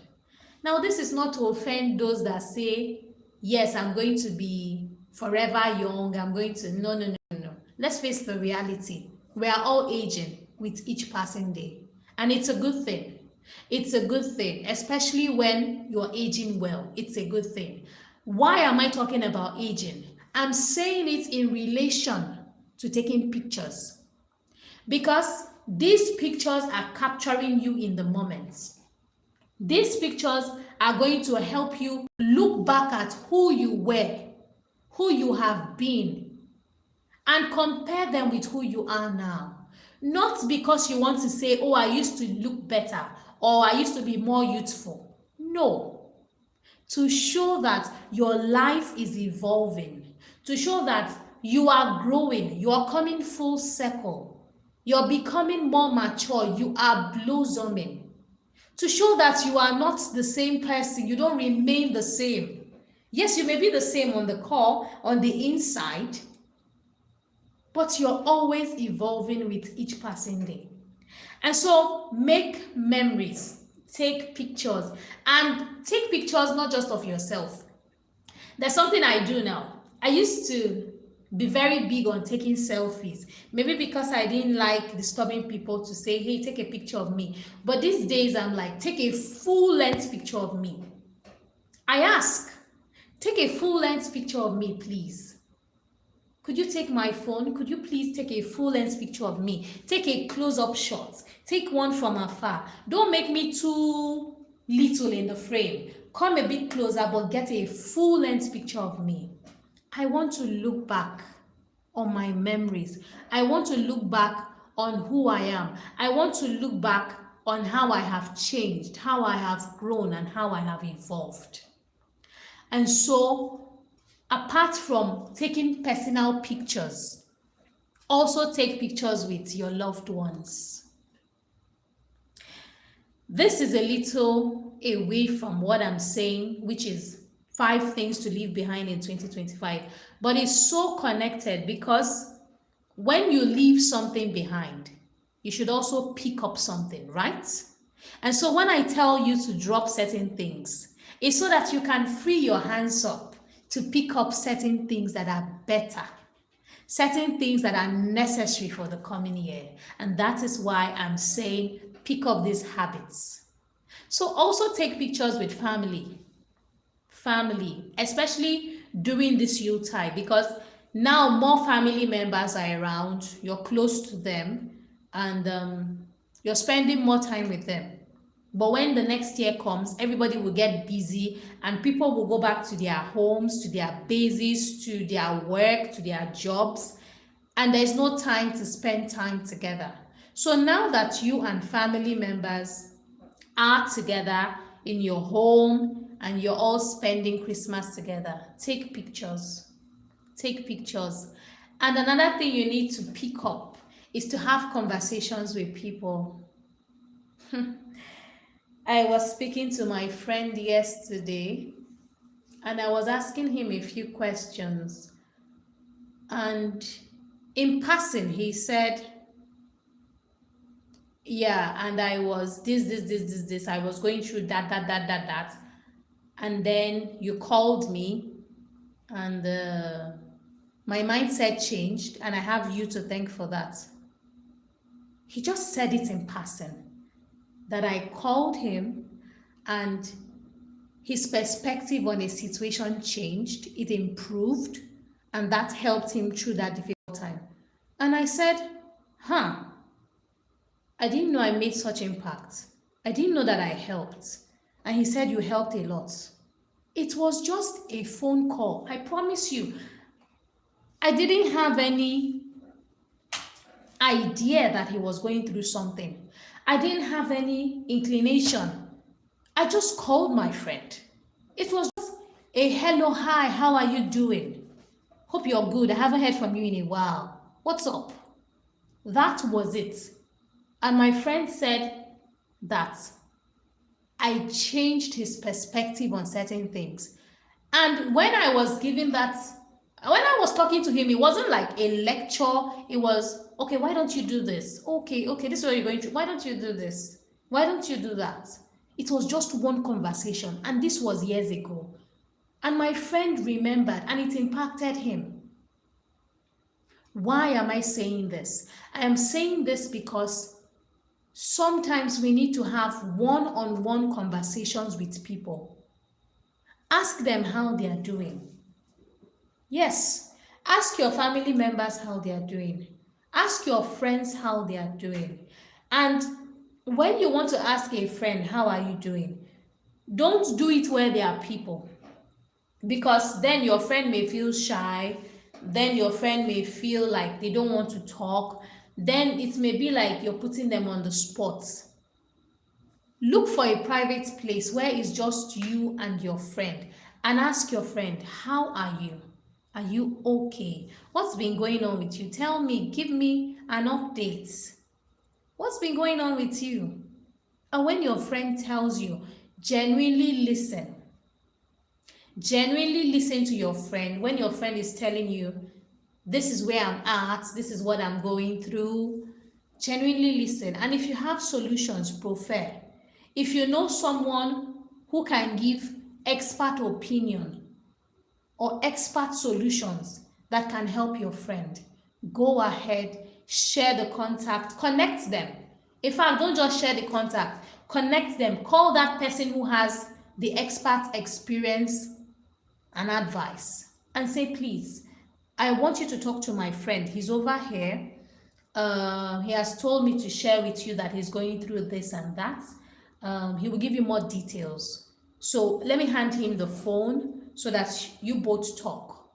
Now, this is not to offend those that say, yes, I'm going to be forever young. I'm going to, no, no, no, no. Let's face the reality. We are all aging with each passing day. And it's a good thing. It's a good thing, especially when you're aging well. It's a good thing. Why am I talking about aging? I'm saying it in relation to taking pictures, because these pictures are capturing you in the moment. These pictures are going to help you look back at who you were, who you have been, and compare them with who you are now. Not because you want to say, oh, I used to look better or I used to be more youthful. No. To show that your life is evolving, to show that you are growing, you are coming full circle, you're becoming more mature, you are blossoming. To show that you are not the same person, you don't remain the same. Yes, you may be the same on the core, on the inside, but you're always evolving with each passing day. And so make memories, take pictures, and take pictures not just of yourself. There's something I do now. I used to be very big on taking selfies. Maybe because I didn't like disturbing people to say, hey, take a picture of me. But these days I'm like, take a full length picture of me. I ask, take a full length picture of me, please. Could you take my phone? Could you please take a full length picture of me? Take a close-up shot. Take one from afar. Don't make me too little in the frame. Come a bit closer, but get a full length picture of me. I want to look back on my memories. I want to look back on who I am. I want to look back on how I have changed, how I have grown, and how I have evolved. And so, apart from taking personal pictures, also take pictures with your loved ones. This is a little away from what I'm saying, which is 5 things to leave behind in 2025. But it's so connected, because when you leave something behind, you should also pick up something, right? And so when I tell you to drop certain things, it's so that you can free your hands up to pick up certain things that are better, certain things that are necessary for the coming year. And that is why I'm saying pick up these habits. So also take pictures with family, especially during this Yuletide, because now more family members are around, you're close to them, and you're spending more time with them. But when the next year comes, everybody will get busy and people will go back to their homes, to their bases, to their work, to their jobs, and there's no time to spend time together. So now that you and family members are together in your home and you're all spending Christmas together, take pictures. Take pictures. And another thing you need to pick up is to have conversations with people. I was speaking to my friend yesterday and I was asking him a few questions. And in passing, he said, yeah, and I was this. I was going through that. And then you called me and my mindset changed and I have you to thank for that. He just said it in passing, that I called him and his perspective on a situation changed, it improved, and that helped him through that difficult time. And I said, I didn't know I made such impact. I didn't know that I helped. And he said, you helped a lot. It was just a phone call. I promise you, I didn't have any idea that he was going through something. I didn't have any inclination. I just called my friend. It was just a hello, hi, how are you doing? Hope you're good. I haven't heard from you in a while. What's up? That was it. And my friend said that I changed his perspective on certain things. And when I was talking to him, it wasn't like a lecture. It was, okay, why don't you do this? Okay, this is what you're going through. Why don't you do this? Why don't you do that? It was just one conversation. And this was years ago. And my friend remembered and it impacted him. Why am I saying this? I am saying this because sometimes we need to have one-on-one conversations with people. Ask them how they are doing. Yes, ask your family members how they are doing. Ask your friends how they are doing. And when you want to ask a friend, how are you doing? Don't do it where there are people, because then your friend may feel shy, then your friend may feel like they don't want to talk, then it may be like you're putting them on the spot. Look for a private place where it's just you and your friend and ask your friend, how are you? Are you okay? What's been going on with you? Tell me, give me an update. What's been going on with you? And when your friend tells you, genuinely listen. Genuinely listen to your friend when your friend is telling you, this is where I'm at, this is what I'm going through. Genuinely listen. And if you have solutions, prefer. If you know someone who can give expert opinion or expert solutions that can help your friend, go ahead, share the contact, connect them. In fact, don't just share the contact, connect them. Call that person who has the expert experience and advice and say, please, I want you to talk to my friend. He's over here. He has told me to share with you that he's going through this and that. He will give you more details. So let me hand him the phone so that you both talk.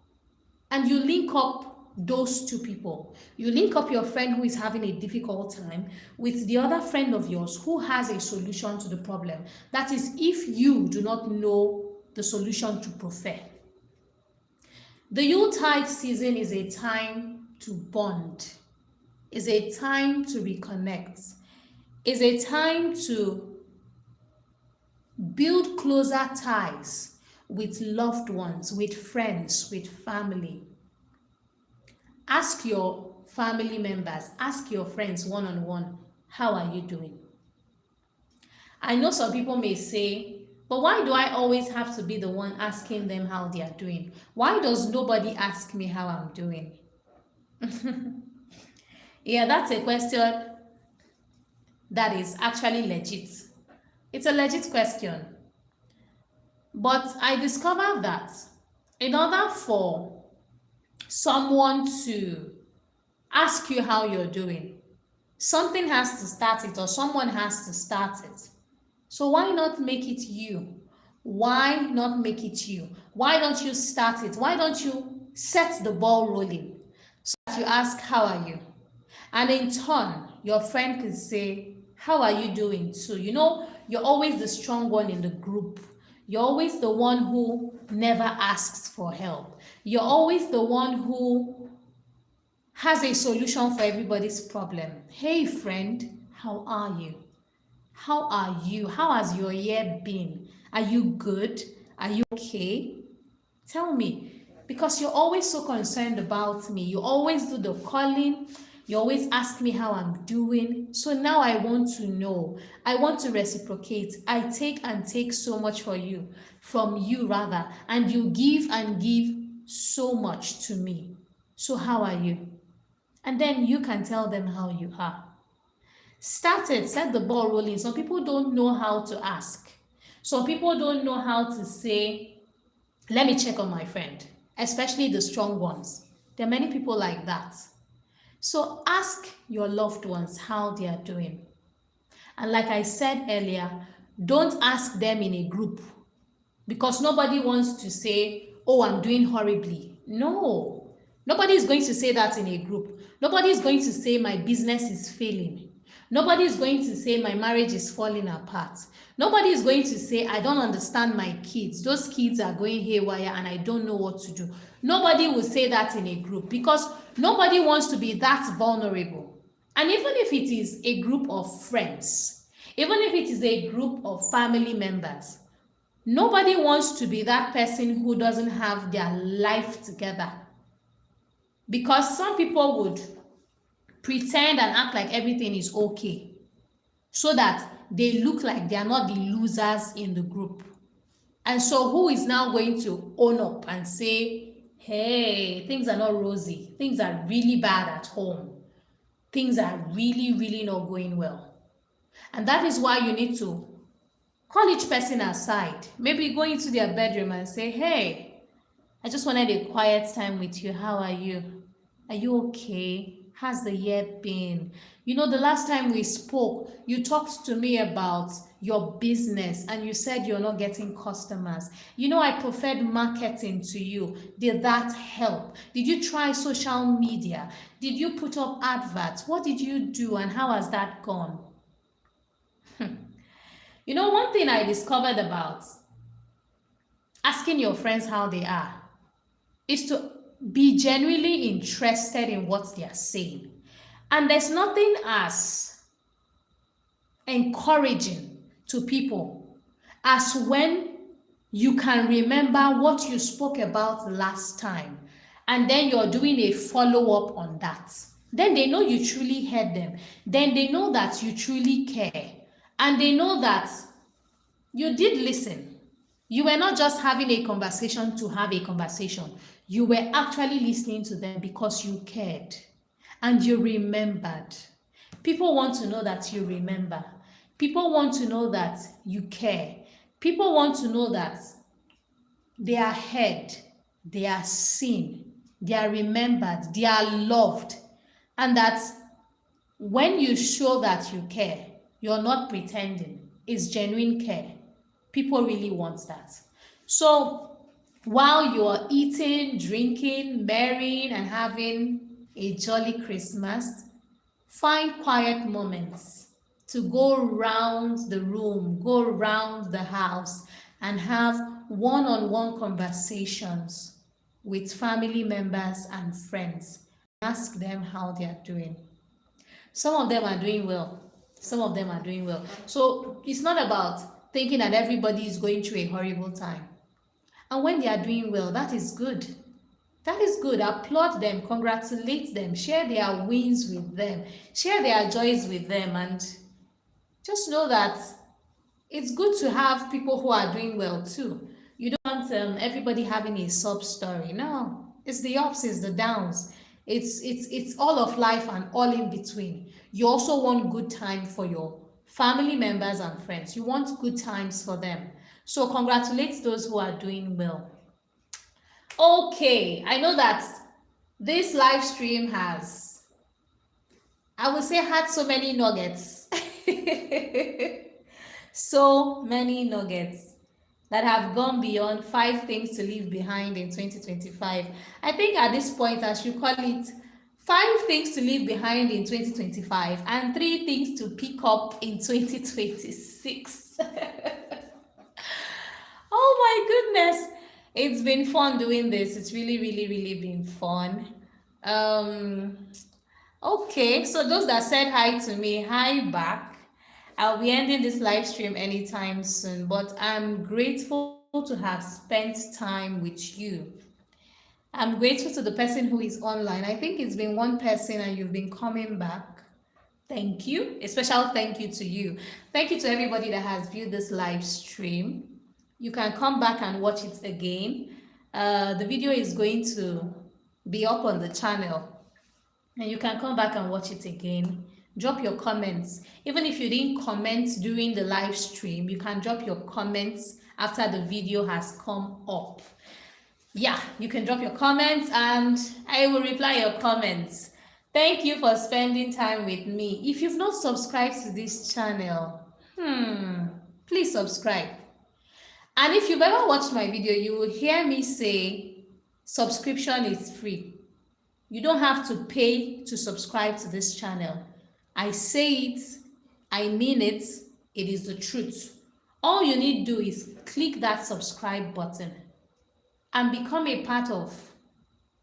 And you link up those two people. You link up your friend who is having a difficult time with the other friend of yours who has a solution to the problem. That is, if you do not know the solution to prefer. The Yuletide season is a time to bond, is a time to reconnect, is a time to build closer ties with loved ones, with friends, with family. Ask your family members, ask your friends one-on-one, how are you doing? I know some people may say, but why do I always have to be the one asking them how they are doing? Why does nobody ask me how I'm doing? Yeah, that's a question that is actually legit. It's a legit question. But I discovered that in order for someone to ask you how you're doing, something has to start it or someone has to start it. So why not make it you? Why not make it you? Why don't you start it? Why don't you set the ball rolling so that you ask, how are you? And in turn, your friend can say, how are you doing too? You know, you're always the strong one in the group. You're always the one who never asks for help. You're always the one who has a solution for everybody's problem. Hey friend, how are you? How are you? How has your year been? Are you good? Are you okay? Tell me. Because you're always so concerned about me. You always do the calling. You always ask me how I'm doing. So now I want to know. I want to reciprocate. I take and take so much from you rather. And you give and give so much to me. So how are you? And then you can tell them how you are. Start it, set the ball rolling. Some people don't know how to ask. Some people don't know how to say, let me check on my friend, especially the strong ones. There are many people like that. So ask your loved ones how they are doing. And like I said earlier, don't ask them in a group because nobody wants to say, oh, I'm doing horribly. No, nobody is going to say that in a group. Nobody is going to say my business is failing. Nobody is going to say my marriage is falling apart. Nobody is going to say I don't understand my kids. Those kids are going haywire and I don't know what to do. Nobody will say that in a group because nobody wants to be that vulnerable. And even if it is a group of friends, even if it is a group of family members, nobody wants to be that person who doesn't have their life together. Because some people would pretend and act like everything is okay so that they look like they are not the losers in the group. And so who is now going to own up and say, hey, things are not rosy, things are really bad at home, things are really, really not going well? And that is why you need to call each person aside, maybe go into their bedroom and say, hey, I just wanted a quiet time with you. How are you? Are you okay? How's the year been? The last time we spoke, you talked to me about your business and you said you're not getting customers. I preferred marketing to you. Did that help? Did you try social media? Did you put up adverts? What did you do and how has that gone? One thing I discovered about asking your friends how they are is to be genuinely interested in what they are saying. And there's nothing as encouraging to people as when you can remember what you spoke about last time and then you're doing a follow-up on that. Then they know you truly heard them. Then they know that you truly care. And they know that you did listen. You were not just having a conversation to have a conversation. You were actually listening to them because you cared and you remembered. People want to know that you remember. People want to know that you care. People want to know that they are heard, they are seen, they are remembered, they are loved. And that when you show that you care, you're not pretending. It's genuine care. People really want that. So while you're eating, drinking, marrying, and having a jolly Christmas, find quiet moments to go around the room, go around the house, and have one-on-one conversations with family members and friends. Ask them how they are doing. Some of them are doing well. Some of them are doing well. So it's not about thinking that everybody is going through a horrible time. And when they are doing well, that is good. That is good. Applaud them, congratulate them, share their wins with them, share their joys with them, and just know that it's good to have people who are doing well too. You don't want everybody having a sub story. No, it's the ups, it's the downs. It's all of life and all in between. You also want good time for your family members and friends. You want good times for them. So congratulate those who are doing well. Okay, I know that this live stream has, I would say, had so many nuggets. So many nuggets that have gone beyond 5 things to leave behind in 2025. I think at this point I should call it 5 things to leave behind in 2025 and 3 things to pick up in 2026. Oh my goodness. It's been fun doing this. It's really, really, really been fun. Okay, so those that said hi to me, hi back. I'll be ending this live stream anytime soon, but I'm grateful to have spent time with you. I'm grateful to the person who is online. I think it's been one person and you've been coming back. Thank you. A special thank you to you. Thank you to everybody that has viewed this live stream. You can come back and watch it again. The video is going to be up on the channel and you can come back and watch it again. Drop your comments. Even if you didn't comment during the live stream, you can drop your comments after the video has come up. Yeah, you can drop your comments and I will reply your comments. Thank you for spending time with me. If you've not subscribed to this channel, please subscribe. And if you've ever watched my video, you will hear me say subscription is free. You don't have to pay to subscribe to this channel. I say it, I mean it, it is the truth. All you need to do is click that subscribe button and become a part of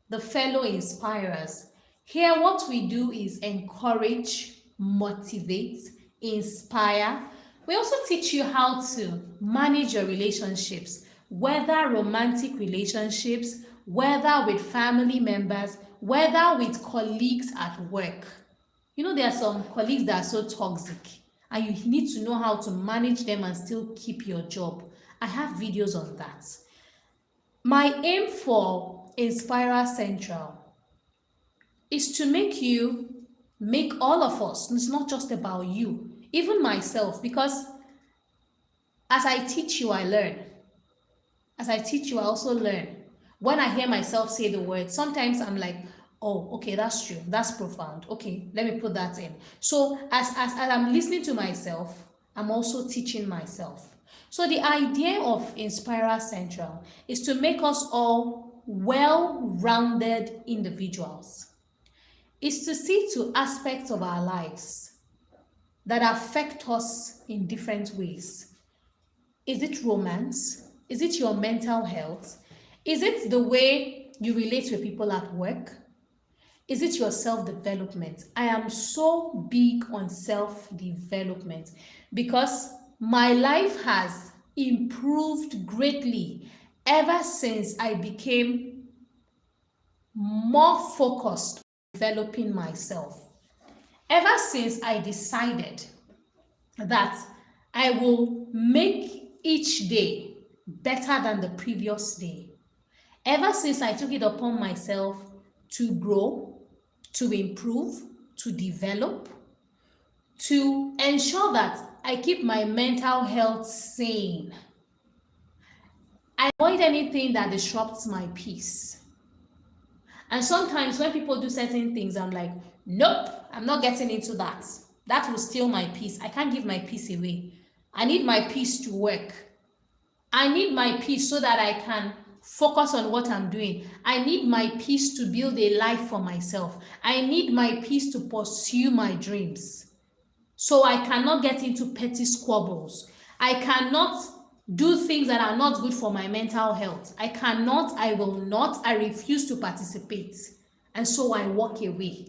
the fellow inspirers. Here what we do is encourage, motivate, inspire. We also teach you how to manage your relationships, whether romantic relationships, whether with family members, whether with colleagues at work. There are some colleagues that are so toxic and you need to know how to manage them and still keep your job. I have videos on that. My aim for Inspira Central is to make all of us, it's not just about you, even myself, because as I teach you, I learn. As I teach you, I also learn. When I hear myself say the word, sometimes I'm like, oh, okay, that's true. That's profound. Okay, let me put that in. So as I'm listening to myself, I'm also teaching myself. So the idea of Inspira Central is to make us all well-rounded individuals. Is to see to aspects of our lives that affect us in different ways. Is it romance? Is it your mental health? Is it the way you relate with people at work? Is it your self-development? I am so big on self-development because my life has improved greatly ever since I became more focused on developing myself. Ever since I decided that I will make each day better than the previous day. Ever since I took it upon myself to grow, to improve, to develop, to ensure that I keep my mental health sane. I avoid anything that disrupts my peace. And sometimes when people do certain things, I'm like, nope, I'm not getting into that. That will steal my peace. I can't give my peace away. I need my peace to work. I need my peace so that I can focus on what I'm doing. I need my peace to build a life for myself. I need my peace to pursue my dreams. So I cannot get into petty squabbles. I cannot do things that are not good for my mental health. I cannot, I will not, I refuse to participate. And so I walk away.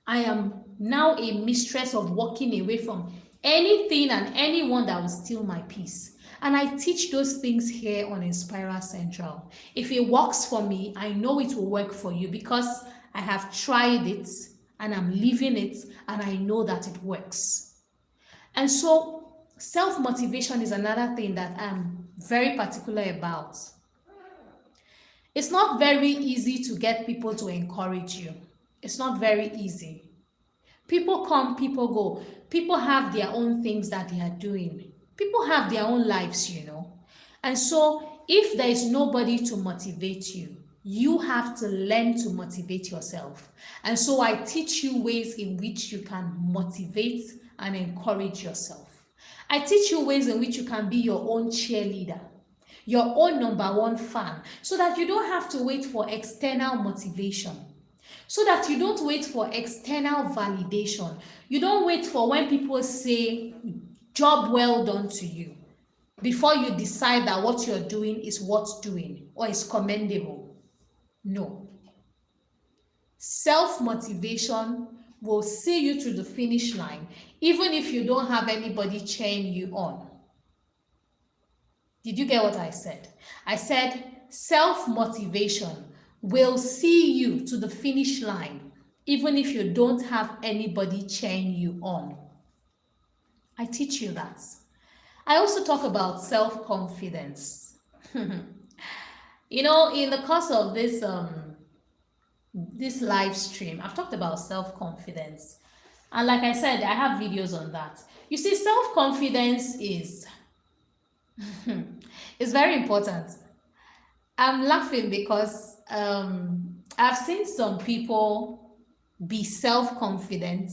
I am now a mistress of walking away from anything and anyone that will steal my peace. And I teach those things here on Inspira Central. If it works for me, I know it will work for you because I have tried it and I'm living it and I know that it works. And so self-motivation is another thing that I'm very particular about. It's not very easy to get people to encourage you. It's not very easy. People come, people go. People have their own things that they are doing. People have their own lives, you know. And so if there is nobody to motivate you, you have to learn to motivate yourself. And so I teach you ways in which you can motivate and encourage yourself. I teach you ways in which you can be your own cheerleader, your own number one fan, so that you don't have to wait for external motivation. So that you don't wait for external validation. You don't wait for when people say, job well done to you, before you decide that what you're doing is worth doing or is commendable. No. Self-motivation will see you to the finish line, even if you don't have anybody cheering you on. Did you get what I said? I said self-motivation will see you to the finish line, even if you don't have anybody cheering you on. I teach you that. I also talk about self-confidence. You know, in the course of this live stream, I've talked about self-confidence. And like I said, I have videos on that. You see, self-confidence is it's very important. I'm laughing because I've seen some people be self-confident,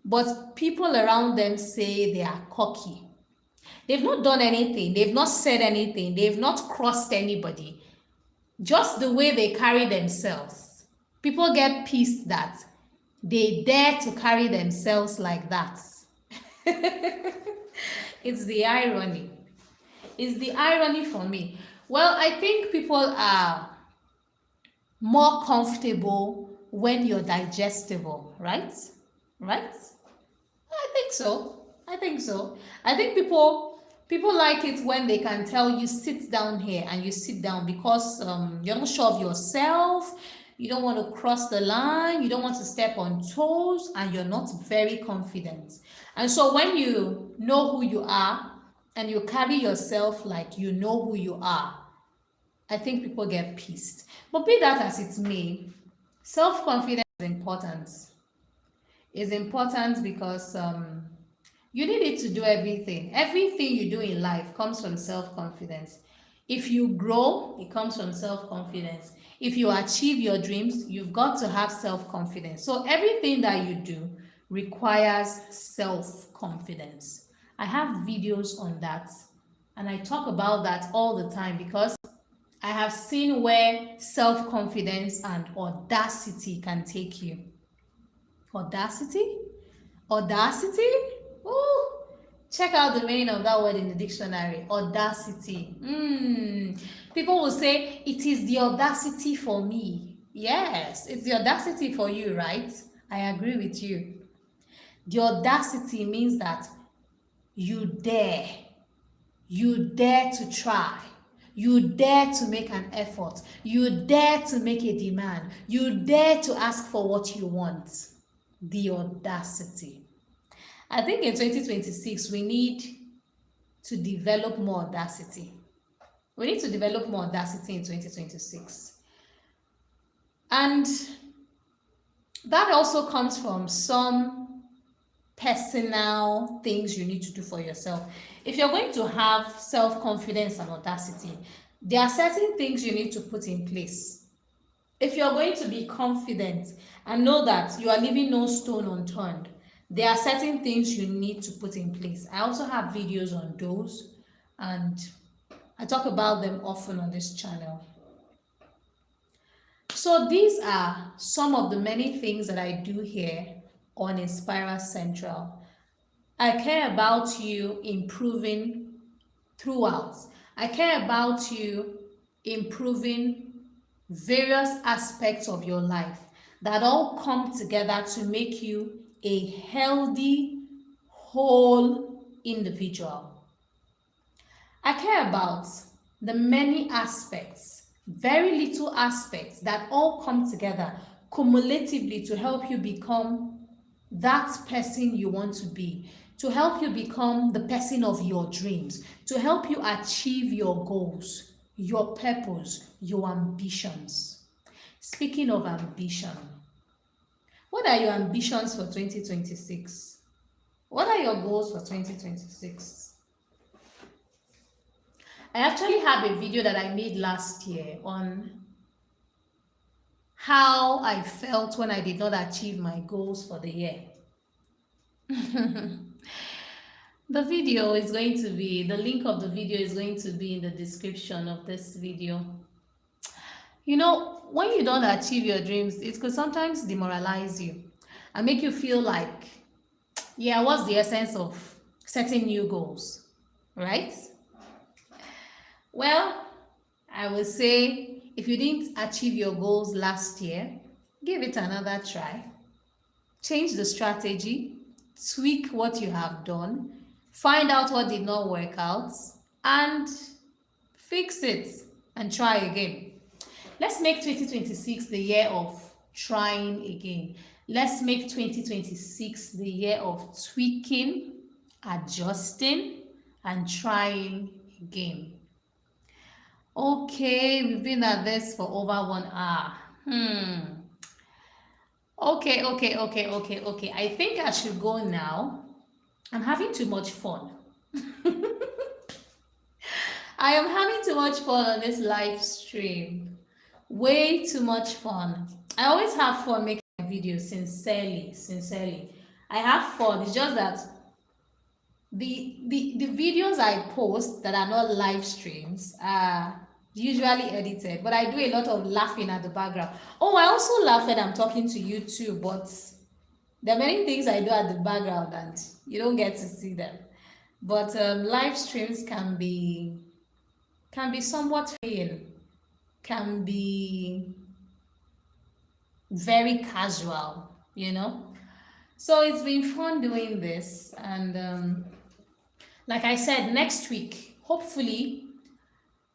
but people around them say they are cocky. They've not done anything. They've not said anything. They've not crossed anybody. Just the way they carry themselves. People get pissed that they dare to carry themselves like that. It's the irony. It's the irony for me. Well, I think people are more comfortable when you're digestible, right? Right? I think so. I think so. I think people like it when they can tell you sit down here and you sit down because you're not sure of yourself, you don't want to cross the line, you don't want to step on toes, and you're not very confident. And so when you know who you are and you carry yourself like you know who you are, I think people get pissed. But be that as it may, self-confidence is important. It's important because you need it to do everything. Everything you do in life comes from self-confidence. If you grow, it comes from self-confidence. If you achieve your dreams, you've got to have self-confidence. So everything that you do requires self-confidence. I have videos on that, and I talk about that all the time because I have seen where self-confidence and audacity can take you. Audacity? Audacity? Ooh. Check out the meaning of that word in the dictionary. Audacity. People will say, it is the audacity for me. Yes, it's the audacity for you, right? I agree with you. The audacity means that you dare. You dare to try. You dare to make an effort. You dare to make a demand. You dare to ask for what you want. The audacity. I think in 2026, we need to develop more audacity. We need to develop more audacity in 2026. And that also comes from some personal things you need to do for yourself. If you're going to have self-confidence and audacity, there are certain things you need to put in place. If you're going to be confident and know that you are leaving no stone unturned, there are certain things you need to put in place. I also have videos on those, and I talk about them often on this channel. So these are some of the many things that I do here on Inspira Central. I care about you improving throughout. I care about you improving various aspects of your life that all come together to make you a healthy, whole individual. I care about the many aspects, very little aspects that all come together cumulatively to help you become that person you want to be, to help you become the person of your dreams, to help you achieve your goals, your purpose, your ambitions. Speaking of ambition, what are your ambitions for 2026? What are your goals for 2026? I actually have a video that I made last year on how I felt when I did not achieve my goals for the year. The video is going to be, the link of the video is going to be in the description of this video. You know, when you don't achieve your dreams, it could sometimes demoralize you and make you feel like, yeah, what's the essence of setting new goals, right? Well, I will say, if you didn't achieve your goals last year, give it another try. Change the strategy, tweak what you have done, find out what did not work out, and fix it and try again. Let's make 2026 the year of trying again. Let's make 2026 the year of tweaking, adjusting, and trying again. Okay, we've been at this for over 1 hour. Okay. I think I should go now. I'm having too much fun. I am having too much fun on this live stream. Way too much fun. I always have fun making my videos, sincerely. I have fun. It's just that the videos I post that are not live streams are usually edited, but I do a lot of laughing at the background. Oh, I also laugh when I'm talking to you too, but there are many things I do at the background and you don't get to see them. But live streams can be somewhat freeing, can be very casual, you know. So it's been fun doing this, and like I said, next week, hopefully,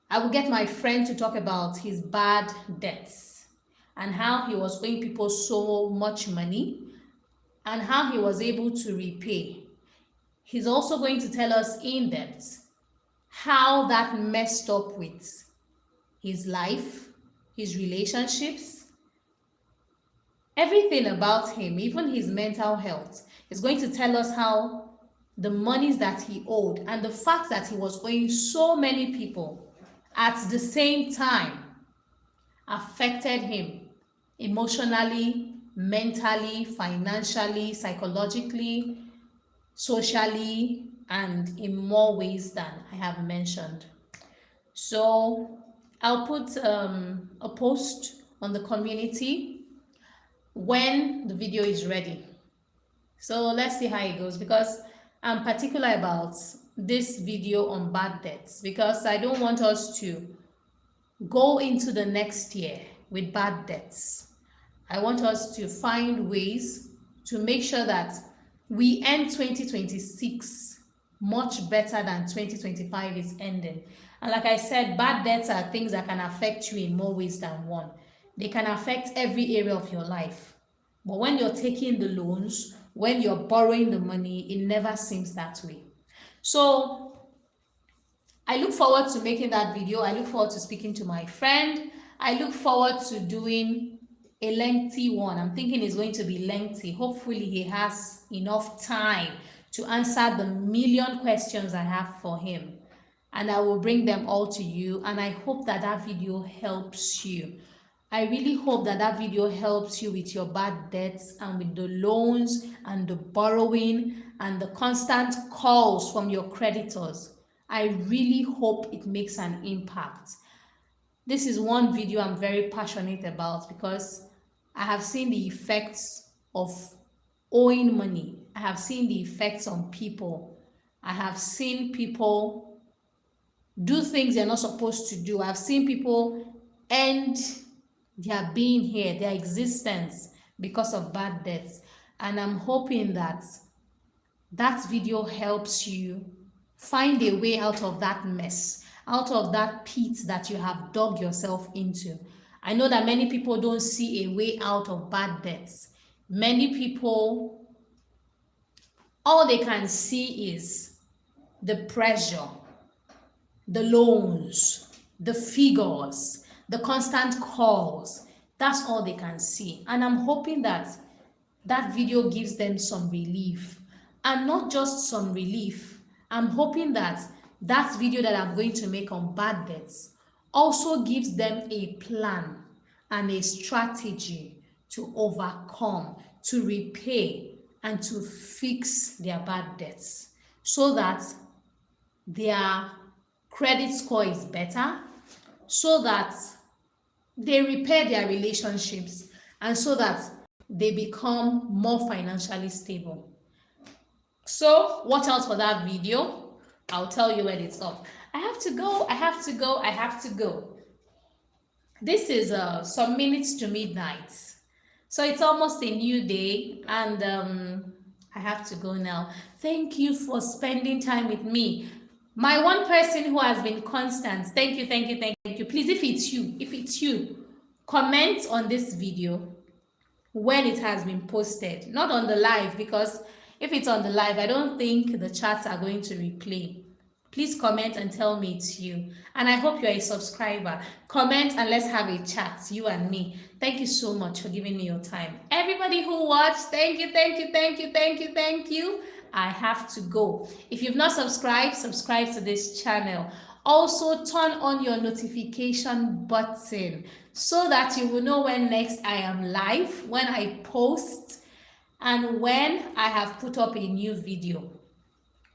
I will get my friend to talk about his bad debts and how he was owing people so much money and how he was able to repay. He's also going to tell us in depth how that messed up with his life, his relationships, everything about him, even his mental health. Is going to tell us how the monies that he owed and the fact that he was owing so many people at the same time affected him emotionally, mentally, financially, psychologically, socially, and in more ways than I have mentioned. So I'll put a post on the community when the video is ready. So let's see how it goes, because I'm particular about this video on bad debts, because I don't want us to go into the next year with bad debts. I want us to find ways to make sure that we end 2026 much better than 2025 is ending. And like I said, bad debts are things that can affect you in more ways than one. They can affect every area of your life. But when you're taking the loans, when you're borrowing the money, it never seems that way. So I look forward to making that video. I look forward to speaking to my friend. I look forward to doing a lengthy one. I'm thinking it's going to be lengthy. Hopefully he has enough time to answer the million questions I have for him. And I will bring them all to you. And I hope that that video helps you. I really hope that that video helps you with your bad debts and with the loans and the borrowing and the constant calls from your creditors. I really hope it makes an impact. This is one video I'm very passionate about because I have seen the effects of owing money. I have seen the effects on people. I have seen people do things they're not supposed to do. I've seen people end their being here, their existence, because of bad debts. And I'm hoping that that video helps you find a way out of that mess, out of that pit that you have dug yourself into. I know that many people don't see a way out of bad debts. Many people, all they can see is the pressure, the loans, the figures, the constant calls. That's all they can see. And I'm hoping that that video gives them some relief. And not just some relief. I'm hoping that that video that I'm going to make on bad debts also gives them a plan and a strategy to overcome, to repay, and to fix their bad debts so that their credit score is better, so that they repair their relationships, and so that they become more financially stable. So watch out for that video. I'll tell you when it's up. I have to go. This is some minutes to midnight. So it's almost a new day, and I have to go now. Thank you for spending time with me. My one person who has been constant, thank you. Please, if it's you, comment on this video when it has been posted, not on the live, because if it's on the live, I don't think the chats are going to replay. Please comment and tell me it's you. And I hope you're a subscriber. Comment and let's have a chat, you and me. Thank you so much for giving me your time. Everybody who watched, thank you. I have to go. If you've not subscribed, subscribe to this channel. Also, turn on your notification button so that you will know when next I am live, when I post, and when I have put up a new video.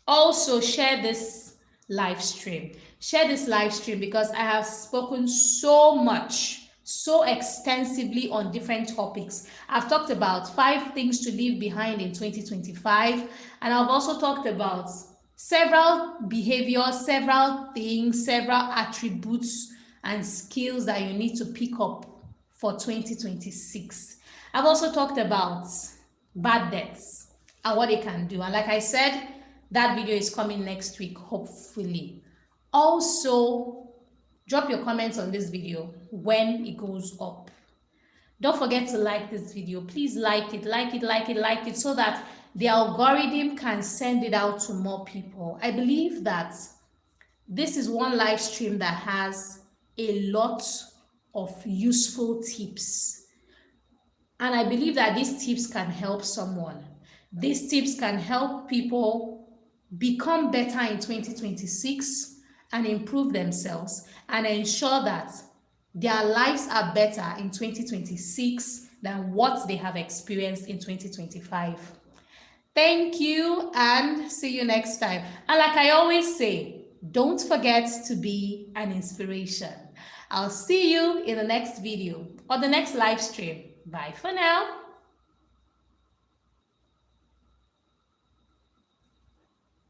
Also, share this live stream. Share this live stream because I have spoken so much, so extensively on different topics. I've talked about 5 things to leave behind in 2025, and I've also talked about several behaviors, several things, several attributes and skills that you need to pick up for 2026. I've also talked about bad debts and what they can do. And like I said, that video is coming next week, hopefully. Also, drop your comments on this video when it goes up. Don't forget to like this video. Please like it so that the algorithm can send it out to more people. I believe that This is one live stream that has a lot of useful tips. And I believe that these tips can help someone. These tips can help people become better in 2026 and improve themselves and ensure that their lives are better in 2026 than what they have experienced in 2025. Thank you and see you next time. And like I always say, don't forget to be an inspiration. I'll see you in the next video or the next live stream. Bye for now.